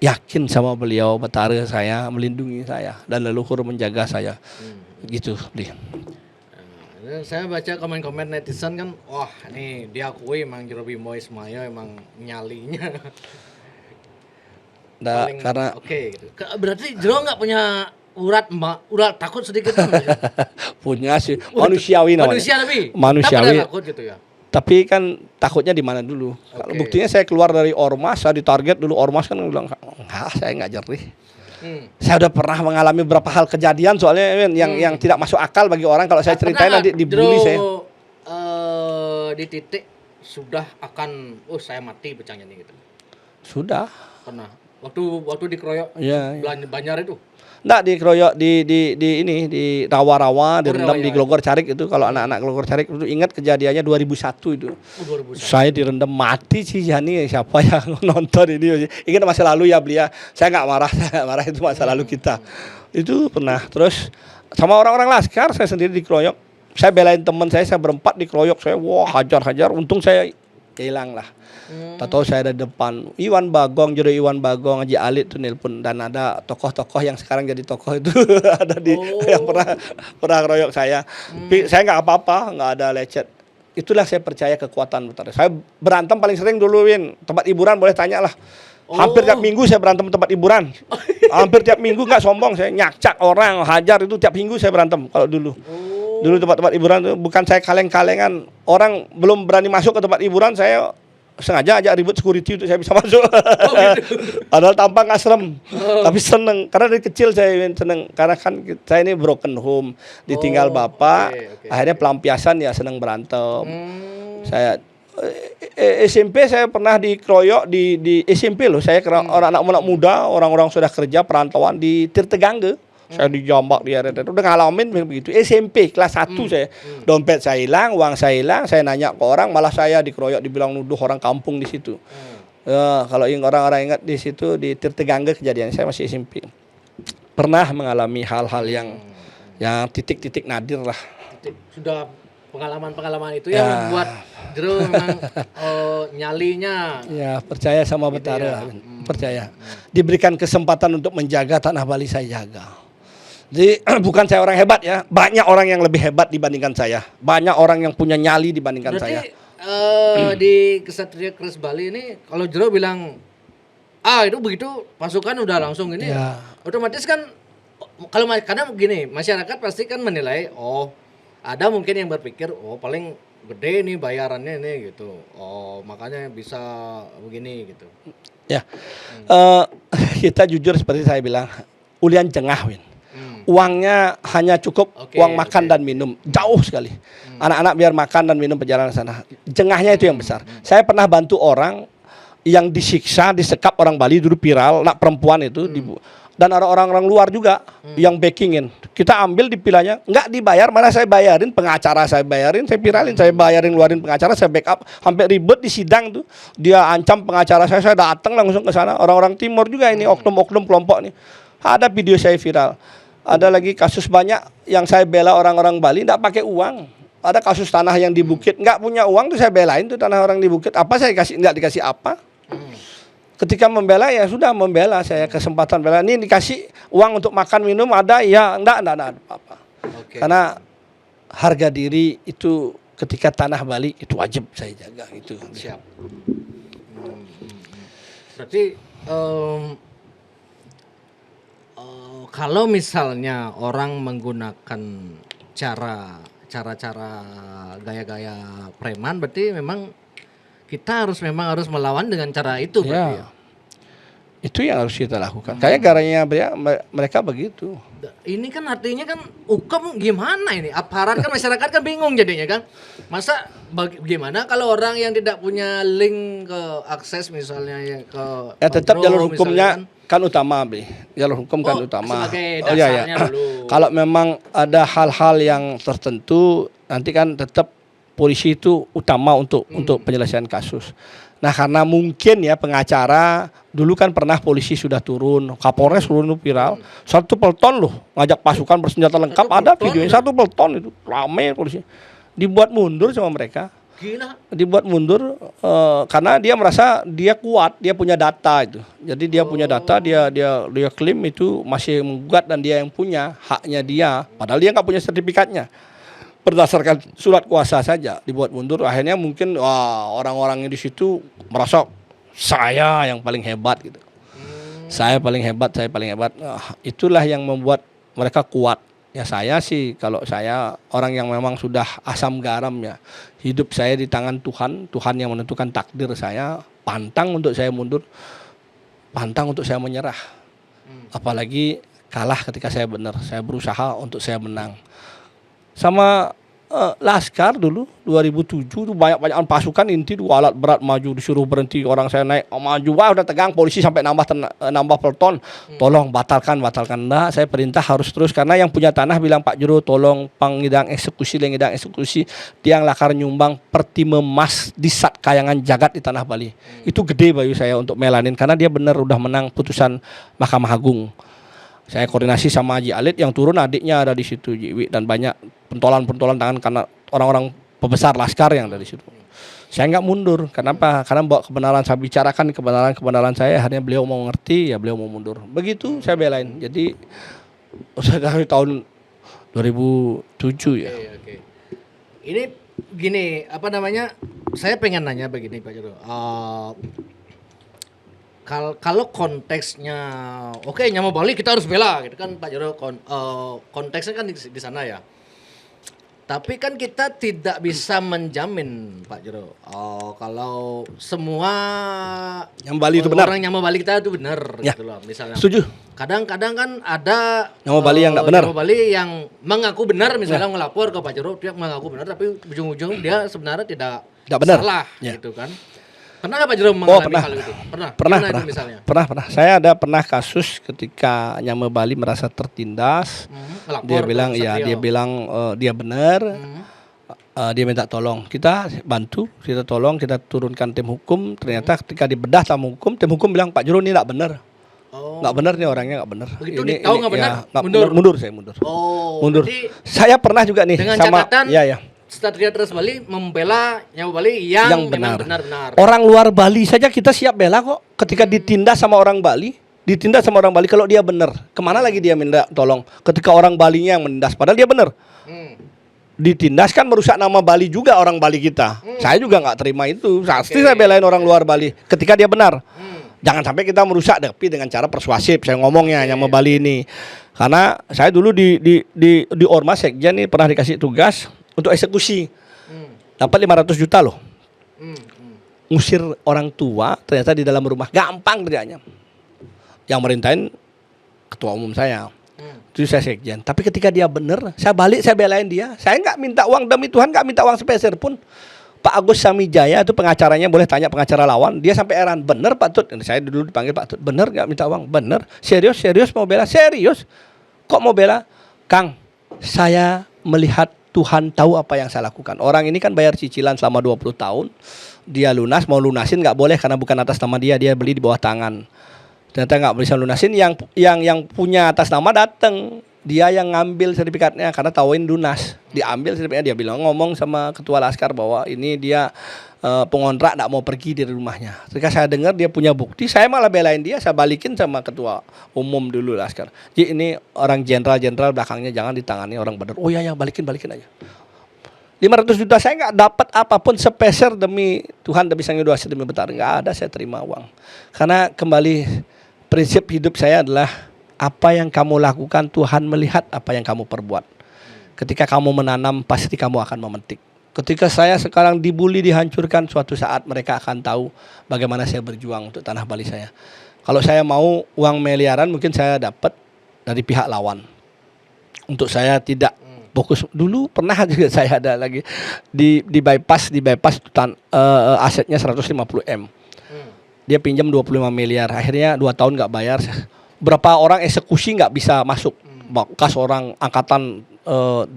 yakin sama beliau, betara saya melindungi saya dan leluhur menjaga saya. Gitu, Bli. Saya baca komen-komen netizen kan, wah ini diakui emang Jero Bimo Ismail emang nyalinya. Karena gitu. Berarti Jero nggak punya urat takut sedikit kan? Punya sih, manusiawi namanya. Manusiawi. Takut gitu ya. Tapi kan takutnya di mana dulu? Kalau buktinya saya keluar dari ormas, saya ditarget dulu ormas kan bilang, enggak, saya nggak jernih. Saya udah pernah mengalami beberapa hal kejadian soalnya yang tidak masuk akal bagi orang kalau saya ceritain nanti dibully saya. Di titik sudah akan, saya mati pecahnya nih gitu. Sudah. Pernah. Waktu dikeroyok Banjar itu. Enggak, dikeroyok di rawa-rawa, direndam di Glogor Carik itu. Kalau anak-anak Glogor Carik itu ingat kejadiannya 2001 itu. 2001. Saya direndam mati sih Jani, siapa yang nonton ini. Ingat masa lalu ya Blia. Saya nggak marah itu masa lalu kita. Itu pernah. Terus sama orang-orang Laskar saya sendiri dikeroyok. Saya belain teman saya berempat dikeroyok. Saya hajar-hajar, untung saya hilang lah. Tahu saya ada depan Iwan Bagong, Haji Alit tuh nelpon, dan ada tokoh-tokoh yang sekarang jadi tokoh itu ada yang pernah keroyok saya. Tapi saya nggak apa-apa, nggak ada lecet. Itulah saya percaya kekuatan betara. Saya berantem paling sering dulu tempat hiburan boleh tanya lah. Hampir tiap minggu saya berantem tempat hiburan. Hampir tiap minggu, nggak sombong, saya nyakcak orang, hajar itu tiap minggu saya berantem kalau dulu. Dulu tempat-tempat hiburan itu bukan saya kaleng-kalengan. Orang belum berani masuk ke tempat hiburan, saya sengaja ajak ribut security untuk saya bisa masuk. Padahal tampang nggak serem, tapi seneng karena dari kecil saya seneng karena kan saya ini broken home, ditinggal bapak, akhirnya pelampiasan ya seneng berantem. Saya SMP saya pernah dikeroyok di SMP loh, saya orang anak muda, orang-orang sudah kerja perantauan di Tirtegangge. Saya dijambak di area itu udah ngalamin begitu. SMP kelas 1 saya. Dompet saya hilang, uang saya hilang, saya nanya ke orang, malah saya dikeroyok dibilang nuduh orang kampung di situ. Kalau orang-orang ingat di situ di Tirtegangge kejadian saya masih SMP. Pernah mengalami hal-hal yang titik-titik nadir lah. Sudah pengalaman-pengalaman itu yang membuat Jero memang nyalinya. Ya, percaya sama betara. Percaya. Diberikan kesempatan untuk menjaga tanah Bali, saya jaga. Jadi bukan saya orang hebat ya, banyak orang yang lebih hebat dibandingkan saya, banyak orang yang punya nyali dibandingkan saya. Di Kesatria Keris Bali ini kalau Jero bilang itu begitu pasukan udah langsung ini ya. Otomatis kan kalau kadang begini masyarakat pasti kan menilai ada mungkin yang berpikir paling gede nih bayarannya nih gitu, makanya bisa begini gitu ya. Kita jujur seperti saya bilang, ulian jengah uangnya hanya cukup uang makan dan minum, jauh sekali. Anak-anak biar makan dan minum perjalanan sana, jengahnya itu yang besar. Saya pernah bantu orang yang disiksa, disekap orang Bali dulu viral, anak perempuan itu dan ada orang-orang luar juga yang backingin. Kita ambil dipilahnya, nggak dibayar, malah saya bayarin pengacara, saya bayarin, saya viralin, saya bayarin luarin pengacara, saya backup, sampai ribet di sidang tuh. Dia ancam pengacara saya datang langsung ke sana. Orang-orang timur juga ini, oknum-oknum kelompok nih. Ada video saya viral. Ada lagi kasus banyak yang saya bela orang-orang Bali nggak pakai uang. Ada kasus tanah yang di bukit nggak punya uang tuh saya belain tuh tanah orang di bukit. Apa saya nggak dikasih apa? Ketika membela ya sudah membela, saya kesempatan bela. Ini dikasih uang untuk makan minum ada ya enggak ada apa-apa. Karena harga diri itu ketika tanah Bali itu wajib saya jaga itu. Siap. Berarti kalau misalnya orang menggunakan cara-cara gaya-gaya preman, berarti memang kita harus melawan dengan cara itu berarti ya. Itu yang harus kita lakukan. Kayak garanya mereka begitu. Ini kan artinya kan hukum gimana ini? Aparat kan masyarakat kan bingung jadinya kan. Masa gimana kalau orang yang tidak punya link ke akses misalnya ya ke tetap Padro, jalur hukumnya misalnya kan utama, Bli. Jalur hukum kan utama. Sebagai dasarnya dulu. Kalau memang ada hal-hal yang tertentu, nanti kan tetap polisi itu utama untuk penyelesaian kasus. Nah, karena mungkin ya pengacara dulu kan pernah polisi sudah turun, Kapolres turun viral, satu pelton loh ngajak pasukan bersenjata lengkap, ada videonya, satu pelton itu ramai polisi, dibuat mundur sama mereka. Gila. Dibuat mundur karena dia merasa dia kuat, dia punya data itu. Jadi dia punya data, dia klaim itu masih menggugat dan dia yang punya, haknya dia. Padahal dia nggak punya sertifikatnya. Berdasarkan surat kuasa saja dibuat mundur. Akhirnya mungkin orang-orang di situ merasa saya yang paling hebat gitu. Saya paling hebat. Itulah yang membuat mereka kuat. Ya saya sih, kalau saya orang yang memang sudah asam garam ya, hidup saya di tangan Tuhan, Tuhan yang menentukan takdir saya, pantang untuk saya mundur, pantang untuk saya menyerah. Apalagi kalah ketika saya benar, saya berusaha untuk saya menang. Sama Laskar dulu 2007 tuh banyak pasukan inti tuh alat berat maju, disuruh berhenti, orang saya naik maju, udah tegang, polisi sampai nambah pelton, tolong batalkan. Nah, saya perintah harus terus karena yang punya tanah bilang Pak Juru tolong pangidang eksekusi tiang lakar nyumbang perti memas di sat kayangan jagat di tanah Bali. Itu gede bagi saya untuk melanin karena dia benar udah menang putusan Mahkamah Agung. Saya koordinasi sama Haji Alit yang turun, adiknya ada di situ, Jiwi, dan banyak pentolan tangan karena orang-orang pembesar Laskar yang ada di situ. Saya nggak mundur. Kenapa? Karena bawa kebenaran, saya bicarakan kebenaran saya, akhirnya beliau mau ngerti, ya beliau mau mundur. Begitu saya belain. Jadi dari tahun 2007 ya. Oke. Ini gini, apa namanya? Saya pengen nanya begini Pak Jero. Kalau konteksnya oke, Nyamo Bali kita harus bela gitu kan Pak Jero, konteksnya kan di sana ya. Tapi kan kita tidak bisa menjamin Pak Jero kalau semua yang Bali itu benar. Orang Nyamo Bali kita itu benar ya. Gitu loh misalnya. Setuju. Kadang-kadang kan ada Nyamo Bali yang enggak benar. Nyamo Bali yang mengaku benar misalnya ngelapor ke Pak Jero, dia mengaku benar tapi ujung-ujung dia sebenarnya tidak benar. Salah ya. Gitu kan. Pernah nggak Pak Jero mengalami hal itu? Pernah. Ada kasus ketika Nyamo Bali merasa tertindas. Dia bilang dia benar. Dia minta tolong. Kita bantu, kita tolong, kita turunkan tim hukum. Ternyata ketika dibedah tim hukum bilang Pak Jero ini enggak benar. Nggak benar nih orangnya, nggak benar. Begitu tahu nggak benar? Mundur. Mundur. Saya pernah juga nih dengan sama catatan, ya. Satria Terus Bali membela Nyamo Bali yang memang benar. Orang luar Bali saja kita siap bela kok. Ketika ditindas sama orang Bali, kalau dia benar, kemana lagi dia minta tolong? Ketika orang Balinya yang menindas, padahal dia benar. Ditindas kan merusak nama Bali juga, orang Bali kita. Saya juga nggak terima itu. Pasti saya belain orang luar Bali. Ketika dia benar, jangan sampai kita merusak tapi dengan cara persuasif. Saya ngomongnya Nyamo Bali ini, karena saya dulu di Ormas Sekjen ini pernah dikasih tugas untuk eksekusi, dapat 500 juta loh. Ngusir orang tua ternyata di dalam rumah, gampang kerjanya. Yang merintahin ketua umum saya, itu saya sekjen. Tapi ketika dia benar, saya balik, saya belain dia. Saya nggak minta uang, demi Tuhan nggak minta uang sepeser pun. Pak Agus Samijaya itu pengacaranya, boleh tanya pengacara lawan, dia sampai heran, bener Pak Tut. Saya dulu dipanggil Pak Tut, bener nggak minta uang? Bener. Serius mau bela? Serius. Kok mau bela? Kang, saya melihat Tuhan tahu apa yang saya lakukan. Orang ini kan bayar cicilan selama 20 tahun. Dia lunas, mau lunasin nggak boleh karena bukan atas nama dia beli di bawah tangan. Ternyata nggak bisa lunasin, yang punya atas nama datang. Dia yang ngambil sertifikatnya karena tahuin lunas. Diambil sertifikatnya, dia bilang ngomong sama ketua Laskar bahwa ini dia pengontrak nggak mau pergi dari rumahnya. Ketika saya dengar dia punya bukti, saya malah belain dia, saya balikin sama ketua umum dulu Laskar. Jadi ini orang jenderal belakangnya jangan ditangani orang benar. Oh ya balikin aja. 500 juta saya nggak dapat apapun sepeser demi Tuhan, demi Sang Hyang Widi Wasa, demi Betara, nggak ada saya terima uang. Karena kembali prinsip hidup saya adalah apa yang kamu lakukan Tuhan melihat apa yang kamu perbuat. Ketika kamu menanam pasti kamu akan memetik. Ketika saya sekarang dibully, dihancurkan, suatu saat mereka akan tahu bagaimana saya berjuang untuk tanah Bali saya. Kalau saya mau uang miliaran mungkin saya dapat dari pihak lawan. Untuk saya tidak fokus. Dulu pernah juga saya ada lagi di bypass asetnya 150 M. Dia pinjam 25 miliar. Akhirnya 2 tahun nggak bayar. Berapa orang eksekusi nggak bisa masuk. Bekas orang angkatan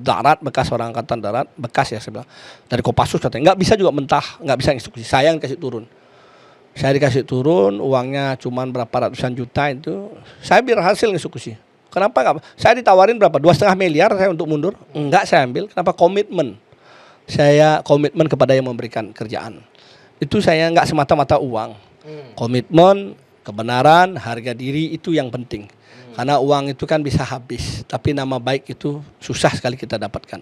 darat, bekas orang angkatan darat, bekas ya saya bilang. Dari Kopassus katanya nggak bisa juga mentah, nggak bisa eksekusi. Saya yang kasih turun. Saya dikasih turun, uangnya cuma berapa ratusan juta itu. Saya berhasil eksekusi. Kenapa nggak? Saya ditawarin berapa? 2,5 miliar saya untuk mundur. Enggak saya ambil. Kenapa? Komitmen. Saya komitmen kepada yang memberikan kerjaan. Itu saya nggak semata-mata uang. Komitmen, kebenaran, harga diri itu yang penting. Karena uang itu kan bisa habis. Tapi nama baik itu susah sekali kita dapatkan.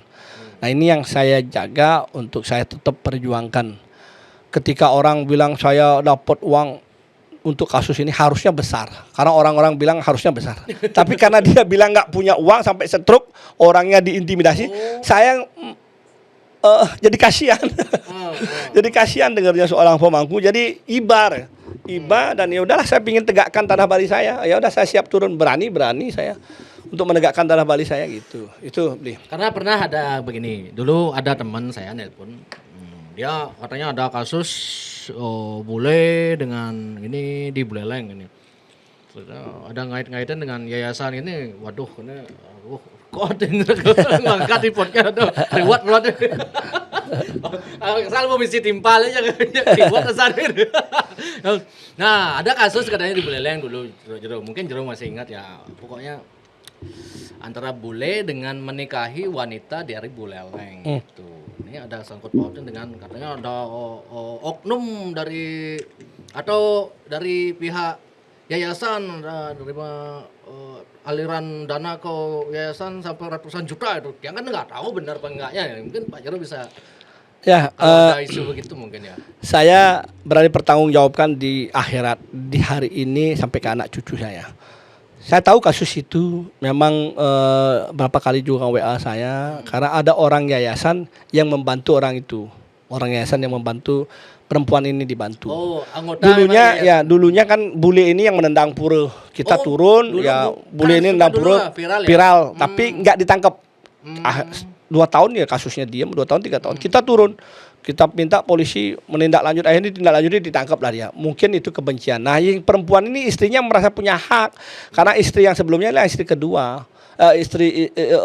Nah ini yang saya jaga untuk saya tetap perjuangkan. Ketika orang bilang saya dapat uang untuk kasus ini harusnya besar, karena orang-orang bilang harusnya besar. Tapi karena dia bilang nggak punya uang sampai stroke, orangnya diintimidasi, saya jadi kasihan. Jadi kasihan dengarnya seorang pemangku. Jadi iba dan ya udahlah saya ingin tegakkan tanah Bali saya. Ya udah saya siap turun, berani saya untuk menegakkan tanah Bali saya gitu. Itu Bli. Karena pernah ada begini, dulu ada teman saya nelpon, dia katanya ada kasus bule dengan ini di Buleleng ini. Ada ngait-ngaitan dengan yayasan ini. Waduh, ini kok ngangkat di podcast tuh reward banget. Asal mau misi timpal aja reward asal. Nah, ada kasus katanya di Buleleng dulu, mungkin Jero masih ingat ya. Pokoknya antara bule dengan menikahi wanita dari Buleleng gitu. Ini ada sangkut pautan dengan katanya ada oknum dari atau dari pihak yayasan dari aliran dana ke yayasan sampai ratusan juta itu. Yang kan nggak tahu benar apa enggaknya ya. Mungkin Pak Jero bisa ya ada isu begitu mungkin ya. Saya berani pertanggungjawabkan di akhirat, di hari ini sampai ke anak cucu saya. Saya tahu kasus itu memang berapa kali juga WA saya karena ada orang yayasan yang membantu orang itu. Orang yayasan yang membantu perempuan ini dibantu. Oh, anggota dulunya kan bule ini yang menendang pura. Kita turun ya bule ini menendang pura viral, tapi nggak ditangkap. 2 tahun ya kasusnya diam, 2 tahun 3 tahun. Kita turun. Kita minta polisi menindaklanjut, akhirnya ditindaklanjuti, ditangkap lah dia. Mungkin itu kebencian. Nah, yang perempuan ini istrinya merasa punya hak karena istri yang sebelumnya adalah istri kedua.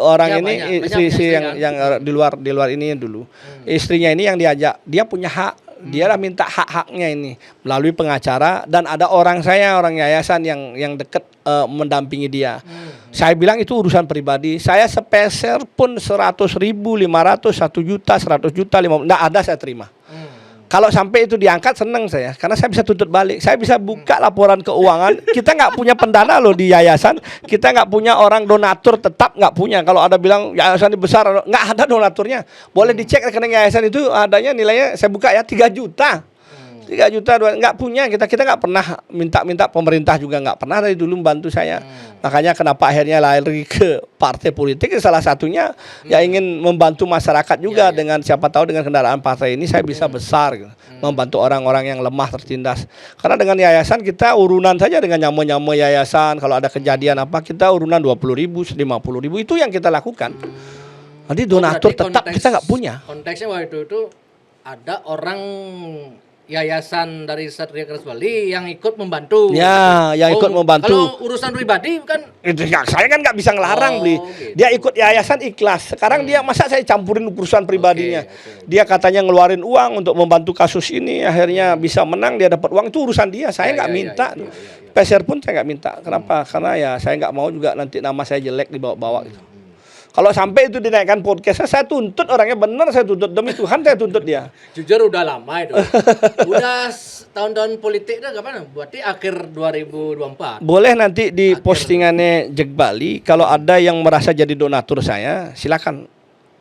Orang ini istri yang di luar ini dulu. Istrinya ini yang diajak, dia punya hak. Dia lah minta hak-haknya ini melalui pengacara dan ada orang yayasan yang dekat mendampingi dia. Saya bilang itu urusan pribadi. Saya sepeser pun 100.000, 500, 1 juta, 100 juta, 50, enggak ada saya terima. Kalau sampai itu diangkat senang saya, karena saya bisa tuntut balik. Saya bisa buka laporan keuangan. Kita nggak punya pendana loh di yayasan. Kita nggak punya orang donatur tetap, nggak punya. Kalau ada bilang yayasan ini besar, nggak ada donaturnya. Boleh dicek rekening yayasan itu adanya nilainya saya buka ya 3 juta. 3 juta, nggak punya kita nggak pernah minta pemerintah juga nggak pernah dari dulu membantu saya. Makanya kenapa akhirnya lari ke partai politik salah satunya ya ingin membantu masyarakat juga dengan siapa tahu dengan kendaraan partai ini saya bisa besar gitu. Membantu orang-orang yang lemah tertindas. Karena dengan yayasan kita urunan saja dengan nyamo-nyamo yayasan kalau ada kejadian apa kita urunan 20.000, 50.000 itu yang kita lakukan. Nanti donatur tetap kita nggak punya. Konteksnya waktu itu ada orang yayasan dari Satria Keras Bali yang ikut membantu. Ya, yang ikut membantu. Kalau urusan pribadi kan itu ya, saya kan nggak bisa ngelarang Bli. Gitu. Dia ikut yayasan ikhlas. Sekarang dia masa saya campurin urusan pribadinya. Dia katanya ngeluarin uang untuk membantu kasus ini, akhirnya bisa menang, dia dapat uang, itu urusan dia. Saya nggak minta. Peser pun saya nggak minta. Kenapa? Karena ya saya nggak mau juga nanti nama saya jelek dibawa-bawa gitu. Kalau sampai itu dinaikkan podcastnya, saya tuntut orangnya benar, saya tuntut demi Tuhan, saya tuntut dia. Jujur udah lama itu. Udah tahun-tahun politik dah kapan? Berarti akhir 2024. Boleh nanti di postingannya Jeg Bali, kalau ada yang merasa jadi donatur saya, silakan.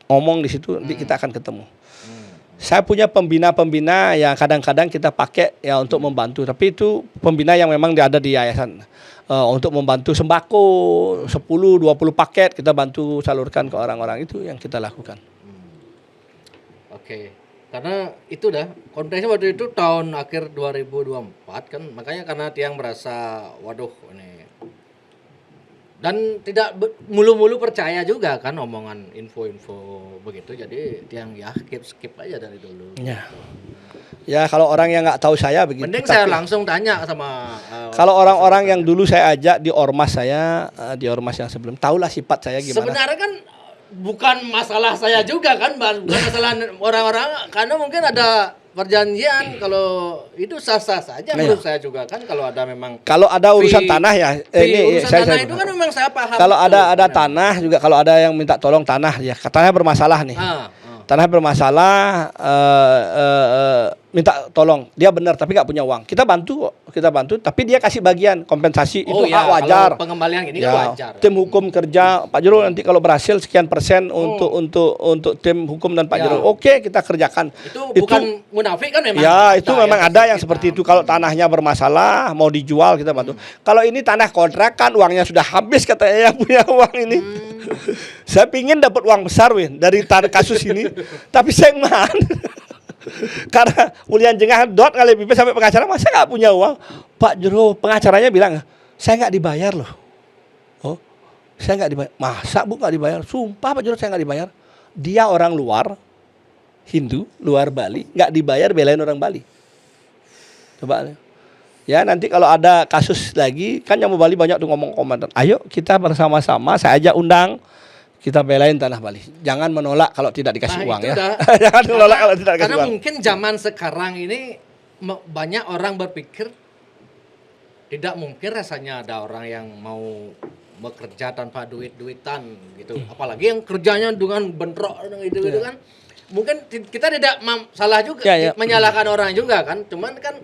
ngomong di situ, nanti kita akan ketemu. Saya punya pembina-pembina yang kadang-kadang kita pakai ya untuk membantu, tapi itu pembina yang memang ada di yayasan untuk membantu sembako 10-20 paket kita bantu salurkan ke orang-orang, itu yang kita lakukan. Oke. Karena itu dah konteksnya waktu itu tahun akhir 2024 kan, makanya karena tiang merasa waduh ini dan tidak mulu-mulu percaya juga kan omongan info-info begitu, jadi tiang ya skip aja dari dulu. Ya kalau orang yang nggak tahu saya begitu. Mending saya langsung tanya sama kalau orang-orang yang dulu saya ajak di ormas saya, di ormas yang sebelum, tahulah sifat saya gimana. Sebenarnya kan bukan masalah saya juga kan, bukan masalah orang-orang, karena mungkin ada perjanjian, kalau itu sah-sah saja menurut saya juga kan, kalau ada memang kalau ada urusan tanah ya ini urusan tanah itu kan memang saya paham. Kalau ada tanah juga, kalau ada yang minta tolong tanah ya katanya bermasalah nih. Tanah bermasalah, minta tolong, dia benar tapi nggak punya uang, kita bantu, tapi dia kasih bagian kompensasi, itu hak wajar. Kalau pengembalian ini kan wajar. Tim hukum kerja, Pak Jero nanti kalau berhasil sekian persen untuk tim hukum dan Pak Jero, oke kita kerjakan. Itu bukan munafik kan memang. Ya itu memang ada yang seperti itu. Kalau tanahnya bermasalah mau dijual kita bantu. Kalau ini tanah kontrakan, uangnya sudah habis katanya yang punya uang ini. Saya pingin dapat uang besar dari kasus ini, tapi saya mana? Karena Ulian Jengah kali BP sampai pengacara, masa nggak punya uang? Pak Jero, pengacaranya bilang saya nggak dibayar loh. Oh, saya nggak dibayar. Masa Bu nggak dibayar? Sumpah Pak Jero saya nggak dibayar. Dia orang luar, Hindu, luar Bali, nggak dibayar belain orang Bali. Coba ya nanti kalau ada kasus lagi, kan yang mau Bali banyak tuh ngomong komentar. Ayo kita bersama-sama, saya ajak undang. Kita belain tanah Bali. Jangan menolak kalau tidak dikasih uang ya. Jangan menolak kalau tidak dikasih uang. Karena mungkin zaman sekarang ini banyak orang berpikir tidak mungkin rasanya ada orang yang mau bekerja tanpa duit-duitan gitu. Apalagi yang kerjanya dengan bentrok gitu kan. Mungkin kita tidak salah juga menyalahkan orang juga kan. Cuman kan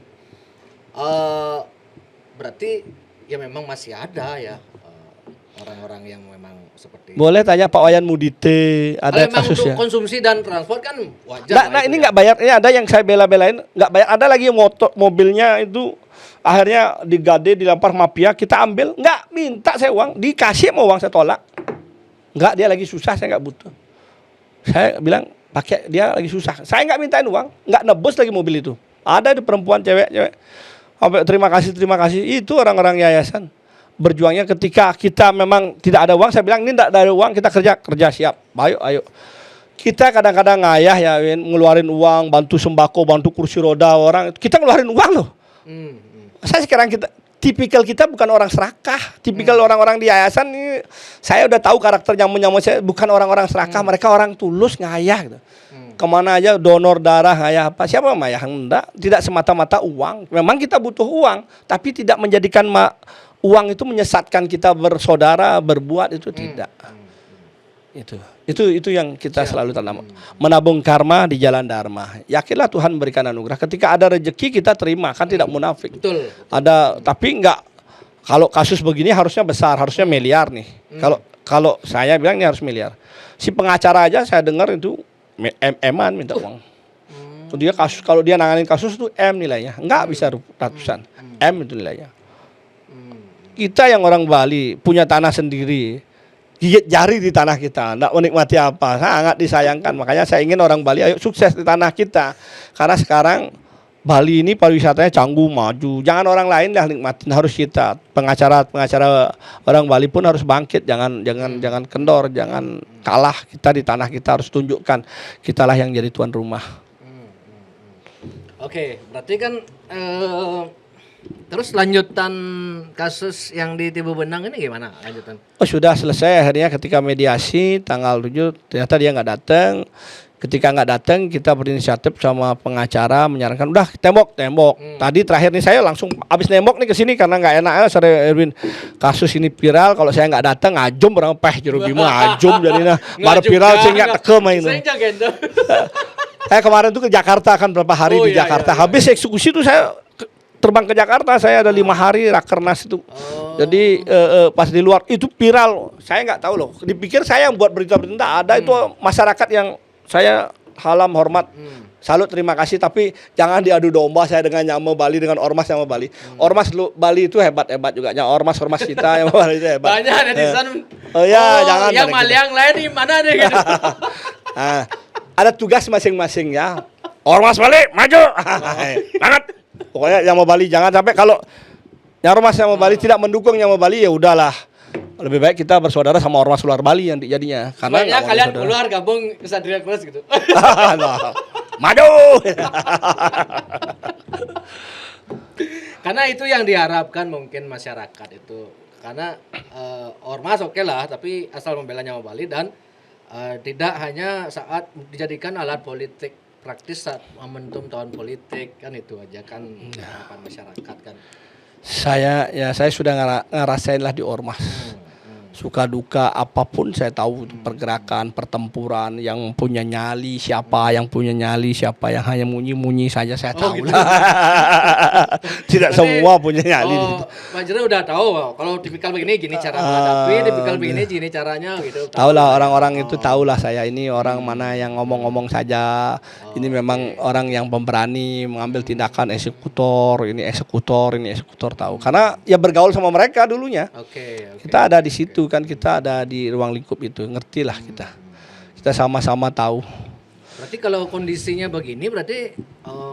berarti ya memang masih ada ya orang-orang yang memang seperti. Boleh tanya Pak Wayan Mudite, ada kasusnya. Untuk konsumsi dan transport kan wajar. Nah ini nggak bayar, ini ada yang saya bela-belain nggak bayar. Ada lagi yang mobilnya itu akhirnya digade, dilempar mafia, kita ambil, nggak minta saya uang, dikasih mau uang saya tolak. Nggak, dia lagi susah, saya nggak butuh. Saya bilang pakai, dia lagi susah, saya nggak mintain uang, nggak nebus lagi mobil itu. Ada di perempuan cewek, terima kasih, itu orang-orang yayasan. Berjuangnya ketika kita memang tidak ada uang, saya bilang ini tidak ada uang, kita kerja siap, ayo. Kita kadang-kadang ngayah ya, ngeluarin uang, bantu sembako, bantu kursi roda orang, kita ngeluarin uang loh. Saya sekarang tipikal kita bukan orang serakah, tipikal orang-orang di yayasan ini, saya udah tahu karakternya menyamai saya, bukan orang-orang serakah, mereka orang tulus ngayah gitu. Kemana aja donor darah ngayah apa, siapa ngayah enggak, tidak semata-mata uang. Memang kita butuh uang, tapi tidak menjadikan uang itu menyesatkan kita bersaudara, berbuat itu tidak. Itu yang kita selalu tanam. Menabung karma di jalan dharma. Yakinlah Tuhan memberikan anugerah. Ketika ada rezeki kita terima, kan tidak munafik. Betul. Ada, tapi enggak. Kalau kasus begini harusnya besar, harusnya miliar nih. Kalau saya bilang ini harus miliar. Si pengacara aja saya dengar itu M-an minta uang. Dia kasus, kalau dia nanganin kasus itu M nilainya, enggak bisa ratusan. M itu nilainya. Kita yang orang Bali punya tanah sendiri, gigit jari di tanah kita, enggak menikmati apa, sangat disayangkan. Makanya saya ingin orang Bali ayo sukses di tanah kita. Karena sekarang Bali ini pariwisatanya canggih maju. Jangan orang lain dah nikmatin, harus kita. Pengacara orang Bali pun harus bangkit, jangan kendor, jangan kalah. Kita di tanah kita harus tunjukkan kitalah yang jadi tuan rumah. Oke, berarti kan terus lanjutan kasus yang di Tibu Benang ini gimana lanjutan? Oh sudah selesai akhirnya ketika mediasi tanggal 7 ternyata dia nggak datang. Ketika nggak datang kita berinisiatif sama pengacara menyarankan udah tembok. Tadi terakhir nih saya langsung abis nembok nih ke sini karena nggak enak ya Saudara Erwin, kasus ini viral kalau saya nggak datang ngajum orang Jero Bima ngajum jadinya baru viral saya nggak tekem itu. Saya kemarin tuh ke Jakarta kan berapa hari di Jakarta. Habis eksekusi tuh saya terbang ke Jakarta, saya ada 5 hari rakernas itu. Jadi pas di luar itu viral, saya nggak tahu loh. Dipikir saya yang buat berita-berita, ada itu masyarakat yang saya halam hormat. Salut, terima kasih, tapi jangan diadu domba saya dengan Nyama Bali dengan ormas Nyama Bali. Ormas Bali itu hebat-hebat juga. Ormas kita Nyama Bali itu hebat. Banyak netizen. Oh ya, jangan. Yang Maliang lain di mana deh gitu. Nah, ada tugas masing-masing ya. Ormas Bali maju. Banget. Pokoknya Nyama Bali jangan sampai kalau ormas Nyama Bali tidak mendukung Nyama Bali, ya udahlah. Lebih baik kita bersaudara sama ormas luar Bali yang jadinya. Karena Banyak kalian keluar gabung ke Satria Plus gitu. Nah, maju. Karena itu yang diharapkan mungkin masyarakat itu. Karena ormas oke lah, tapi asal membela Nyama Bali dan tidak hanya saat dijadikan alat politik praktis saat momentum tahun politik, kan itu aja kan harapan masyarakat kan. Saya sudah ngerasain lah di ormas. Suka duka apapun saya tahu, pergerakan, pertempuran, yang punya nyali siapa, yang punya nyali siapa, yang hanya munyi-munyi saja saya tahu gitu. lah. Tidak semua punya nyali. Pak Jero udah tahu kalau tipikal begini gini cara menghadapi, tipikal begini gini caranya gitu. Tahu lah orang-orang itu, tahu lah saya ini orang mana yang ngomong-ngomong saja. Ini memang orang yang pemberani mengambil tindakan, eksekutor, ini eksekutor tahu. Karena ya bergaul sama mereka dulunya. Oke. Kita ada di situ kan, kita ada di ruang lingkup itu, ngertilah kita. Kita sama-sama tahu. Berarti kalau kondisinya begini berarti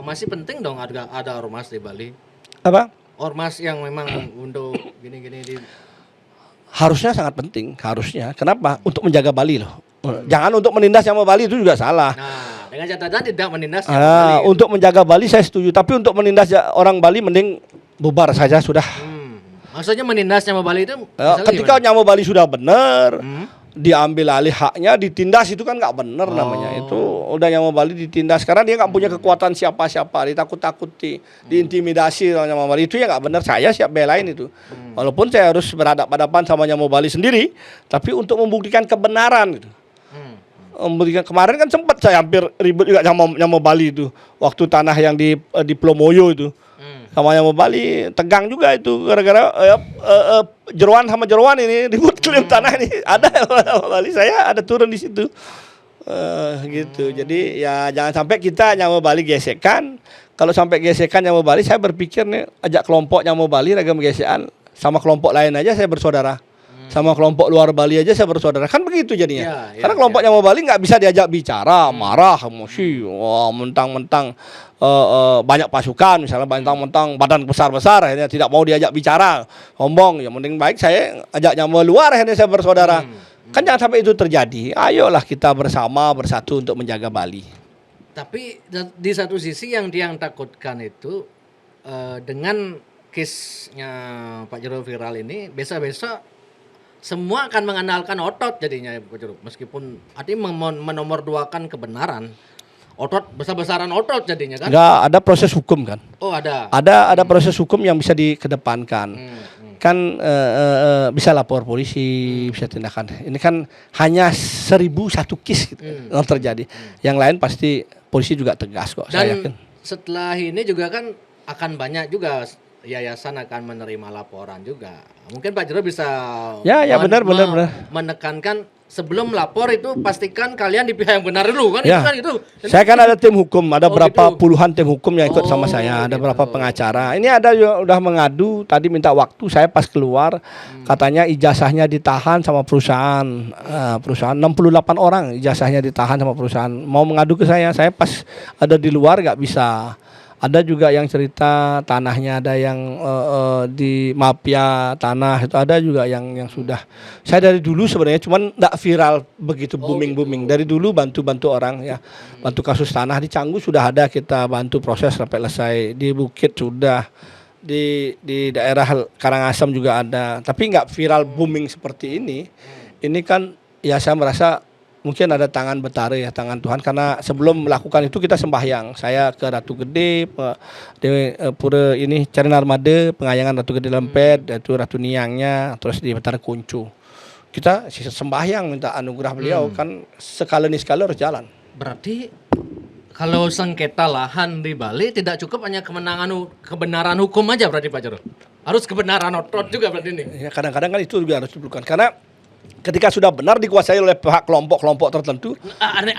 masih penting dong ada ormas di Bali. Apa? Ormas yang memang untuk gini-gini di Harusnya sangat penting, harusnya. Kenapa? Untuk menjaga Bali loh. Jangan untuk menindas Nyama Bali, itu juga salah. Nah, dengan catatan tidak menindas Nyama Bali. Gitu. Untuk menjaga Bali saya setuju, tapi untuk menindas orang Bali mending bubar saja sudah. Maksudnya menindas Nyama Bali itu ketika Nyama Bali sudah benar, diambil alih haknya, ditindas, itu kan nggak benar namanya. Itu udah Nyama Bali ditindas karena dia nggak punya kekuatan siapa-siapa, ditakut-takuti, diintimidasi oleh Nyama Bali, itu ya nggak benar. Saya siap belain itu. Walaupun saya harus berhadapan-hadapan sama Nyama Bali sendiri, tapi untuk membuktikan kebenaran gitu. Kemarin kan sempat saya hampir ribut juga Nyama Bali itu, waktu tanah yang di Plomoyo itu. Sama Nyama Bali tegang juga itu gara-gara jeroan sama jeroan ini ribut klaim tanah ini. Ada Nyama Bali, saya ada turun di situ. Gitu. Jadi ya jangan sampai kita Nyama Bali gesekan. Kalau sampai gesekan Nyama Bali, saya berpikir nih ajak kelompok Nyama Bali ragam gesekan sama kelompok lain aja saya bersaudara. Sama kelompok luar Bali aja saya bersaudara, kan begitu jadinya. Karena kelompok Nyama Bali nggak bisa diajak bicara, marah, emosi, wah mentang-mentang banyak pasukan, misalnya mentang-mentang badan besar-besar, akhirnya tidak mau diajak bicara, sombong. Ya mending baik saya ajak Nyama luar, akhirnya saya bersaudara. Kan jangan sampai itu terjadi. Ayolah kita bersama bersatu untuk menjaga Bali. Tapi di satu sisi yang takutkan itu dengan case-nya Pak Jero viral ini, besok semua akan mengandalkan otot jadinya Pak Jero. Meskipun artinya menomorduakan kebenaran. Otot, besar-besaran otot jadinya kan? Enggak, ada proses hukum kan? Oh ada. Ada proses hukum yang bisa dikedepankan. Kan bisa lapor polisi, bisa tindakan. Ini kan hanya 1.001 case gitu, yang terjadi. Yang lain pasti polisi juga tegas kok. Dan saya yakin. Setelah ini juga kan akan banyak juga yayasan akan menerima laporan juga. Mungkin Pak Jero bisa benar. menekankan sebelum lapor itu pastikan kalian di pihak yang benar dulu kan, ya. Itu kan itu. Saya kan ada tim hukum, ada berapa gitu. puluhan tim hukum yang ikut sama saya, ada berapa pengacara. Ini ada yang udah mengadu, tadi minta waktu, saya pas keluar katanya ijazahnya ditahan sama perusahaan 68 orang ijazahnya ditahan sama perusahaan, mau mengadu ke saya pas ada di luar nggak bisa. Ada juga yang cerita tanahnya ada yang di mafia tanah, itu ada juga yang sudah. Saya dari dulu sebenarnya cuman enggak viral begitu booming. Dari dulu bantu orang ya. Bantu kasus tanah di Canggu sudah ada, kita bantu proses sampai selesai. Di Bukit sudah. Di daerah Karangasem juga ada. Tapi enggak viral booming seperti ini. Ini kan ya saya merasa mungkin ada tangan betara ya, tangan Tuhan, karena sebelum melakukan itu kita sembahyang. Saya ke Ratu Gede, pura ini Cari Narmada, pengayangan Ratu Gede Lempet, itu Ratu Niangnya, terus di Betara Kuncu. Kita sembahyang minta anugerah beliau, kan sekali harus jalan. Berarti kalau sengketa lahan di Bali tidak cukup hanya kebenaran hukum aja berarti Pak Jero. Harus kebenaran otot juga berarti ini. Ya, kadang-kadang kan itu juga harus diperlukan karena ketika sudah benar dikuasai oleh pihak kelompok-kelompok tertentu.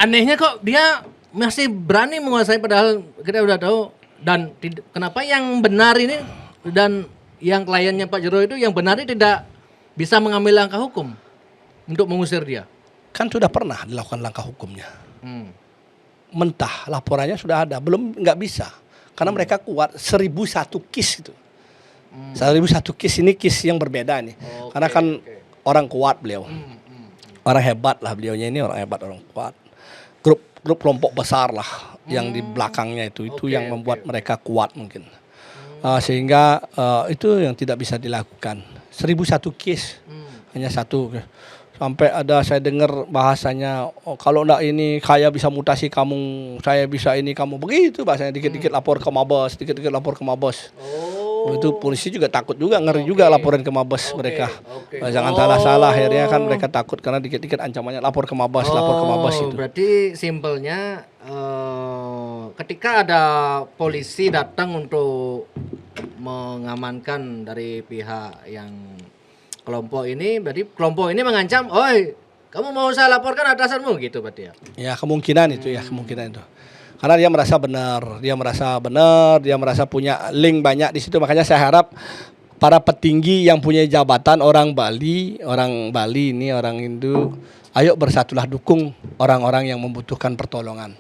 Anehnya kok dia masih berani menguasai padahal kita udah tahu dan kenapa yang benar ini dan yang kliennya Pak Jero itu yang benar ini tidak bisa mengambil langkah hukum untuk mengusir dia. Kan sudah pernah dilakukan langkah hukumnya. Mentah laporannya sudah ada, belum nggak bisa karena mereka kuat 1001 kis itu. 1001 kis ini kis yang berbeda nih, karena kan orang kuat beliau, orang hebat lah beliaunya ini orang hebat orang kuat. Grup kelompok besar lah yang di belakangnya itu yang membuat mereka kuat mungkin. Sehingga itu yang tidak bisa dilakukan. 1001 kis hanya satu. Sampai ada saya dengar bahasanya, kalau enggak ini saya bisa mutasi kamu, saya bisa ini kamu, begitu bahasanya, dikit-dikit lapor ke Mabes, dikit-dikit lapor ke Mabes. Itu polisi juga takut juga, ngeri juga laporan ke Mabes mereka. Jangan salah-salah, akhirnya kan mereka takut karena dikit-dikit ancamannya lapor ke Mabes, lapor ke Mabes itu. Berarti simpelnya ketika ada polisi datang untuk mengamankan dari pihak yang kelompok ini, berarti kelompok ini mengancam, oi, kamu mau saya laporkan atasanmu gitu berarti ya? Ya kemungkinan itu kemungkinan itu. Karena dia merasa benar, dia merasa punya link banyak di situ. Makanya saya harap para petinggi yang punya jabatan orang Bali ini orang Hindu, ayo bersatulah dukung orang-orang yang membutuhkan pertolongan.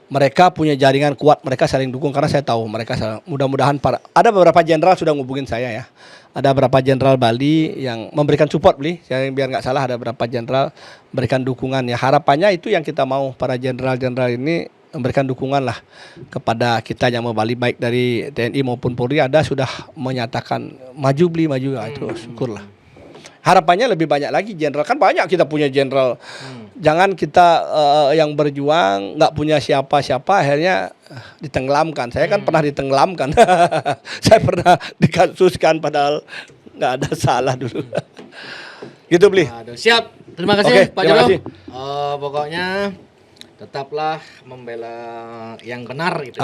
Mereka punya jaringan kuat, mereka saling dukung karena saya tahu mereka mudah-mudahan ada beberapa jenderal sudah ngubungin saya ya. Ada beberapa jenderal Bali yang memberikan support saya biar nggak salah ada beberapa jenderal memberikan dukungan ya. Harapannya itu yang kita mau, para jenderal-jenderal ini memberikan dukungan lah kepada kita yang mau Bali, baik dari TNI maupun Polri ada sudah menyatakan maju itu syukurlah. Harapannya lebih banyak lagi jenderal, kan banyak kita punya jenderal. Jangan kita yang berjuang nggak punya siapa-siapa akhirnya ditenggelamkan. Saya kan pernah ditenggelamkan. Saya pernah dikasuskan padahal nggak ada salah dulu. Gitu Bli. Siap. Terima kasih Pak Jero. Pokoknya tetaplah membela yang benar gitu.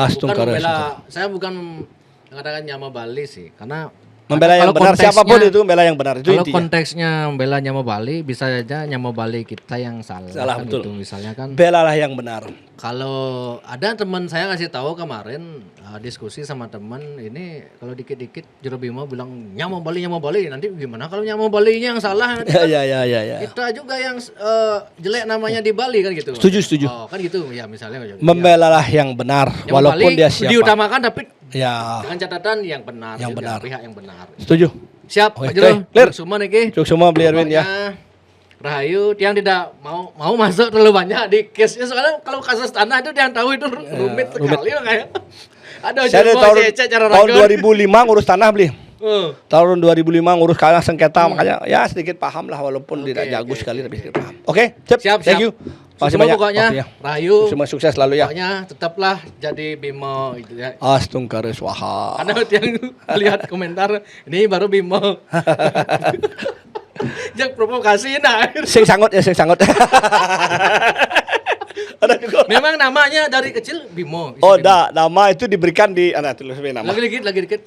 Saya bukan mengatakan Nyama Bali sih, karena membela yang benar, siapapun itu membela yang benar itu kalau intinya. Konteksnya membela Nyama Bali, bisa saja Nyama Bali kita yang salah kan betul. Gitu, misalnya kan. Belalah yang benar. Kalau ada teman saya ngasih tahu kemarin diskusi sama teman ini, kalau dikit-dikit Jero Bima bilang Nyama Bali, nanti gimana kalau Nyama Balinya yang salah? Ya. Kita juga yang jelek namanya di Bali kan gitu. Setuju. Kan gitu ya misalnya. Membelalah yang benar Nyama walaupun Bali dia siapa. Diutamakan tapi ya dengan catatan yang benar, pihak yang benar. Setuju. Siap, Pak Jero. Semua nih. Semua beli Erwin ya. Rahayu, yang tidak mau masuk terlalu banyak di case-nya, soalnya kalau kasus tanah itu yang tahu itu rumit sekali kayak. Ada tahun 2005 ngurus tanah Beli. Tahun 2005 ngurus kalah sengketa, makanya ya sedikit paham lah walaupun tidak jago sekali tapi sedikit paham. Oke, siap. Thank you. Masih banyak. Pokoknya Rahayu semua sukses selalu ya. Pokoknya tetaplah jadi Bimo gitu ya. Astungkara swaha. Karena yang lihat komentar ini baru Bimo. Jangan provokasi Sing sangot. Ada juga. Memang namanya dari kecil Bimo. Nama itu diberikan di nama. Lagi dikit.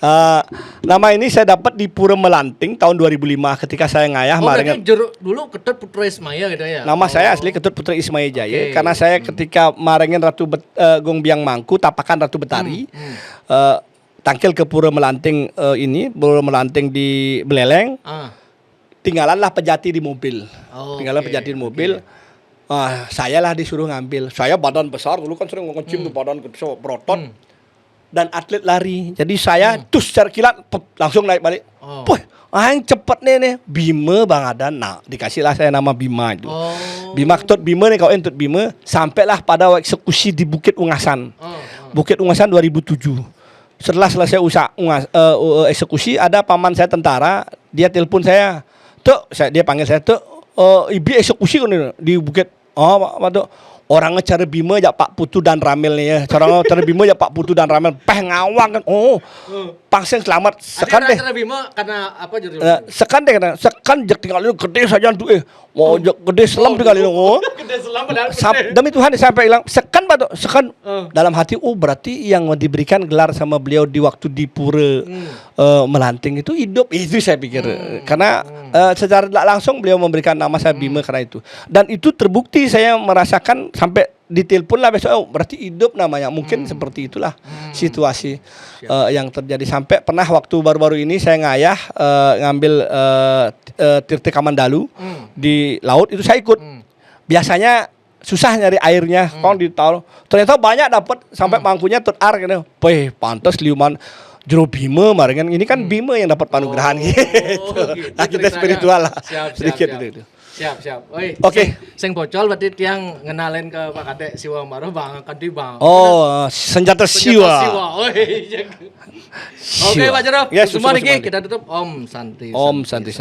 Nama ini saya dapat di Pura Melanting tahun 2005 ketika saya ngayah marengan. Dulu Ketut Putra Ismaya gitu ya. Nama saya asli Ketut Putra Ismaya Jaya karena saya ketika marengan Ratu Gongbiang Mangku tapakan Ratu Betari. Tangkil ke Pura Melanting Pura Melanting di Beleleng. Tinggalanlah pejati di mobil. Saya lah disuruh ngambil. Saya badan besar dulu kan sering ngecim tuh badan gede berotot dan atlet lari. Jadi saya secara kilat langsung naik balik. Yang cepet nih Bima Bang Adan. Nah, dikasihlah saya nama Bima itu. Bima Ketut Bima nih kau entut Bima sampailah pada eksekusi di Bukit Ungasan. Bukit Ungasan 2007. Setelah selesai eksekusi ada paman saya tentara, dia telepon saya. Dia panggil saya ibi eksekusi kan di Bukit. Pak Tuh. Orangnya cara Bima ya Pak Putu dan Ramil nih ya. Cara Bima ya Pak Putu dan Ramil. Ngawang kan. Pangseng selamat. Sekan deh. Cara Bima karena apa jadi? Sekan tinggal itu gede saja tuh mau gede selam tinggal itu. Demi Tuhan sampai bilang sekan dalam hati, oh berarti yang diberikan gelar sama beliau di waktu di pura Melanting itu hidup, itu saya pikir karena secara tidak langsung beliau memberikan nama saya Bima karena itu, dan itu terbukti saya merasakan sampai ditelepon lah besok, oh berarti hidup namanya, mungkin seperti itulah situasi yang terjadi. Sampai pernah waktu baru-baru ini saya ngayah ngambil Tirta Kamandalu di laut, itu saya ikut. Biasanya susah nyari airnya, kalau di tahun ternyata banyak dapat sampai mangkunya terar gitu. Wih, pantas liuman jero Bima marengan ini kan Bima yang dapat panugerahan gitu. Nah, kita spiritual lah. Sedikit itu. Siap. Oke. Sing bocol berarti tiang ngenalin ke Pak Kadek Siwa Maruh Bang Kadi Bang. Oh, senjata siwa. Oke, Pak Jero. Ya, Semua niki kita tutup Om Santi. Om Santi.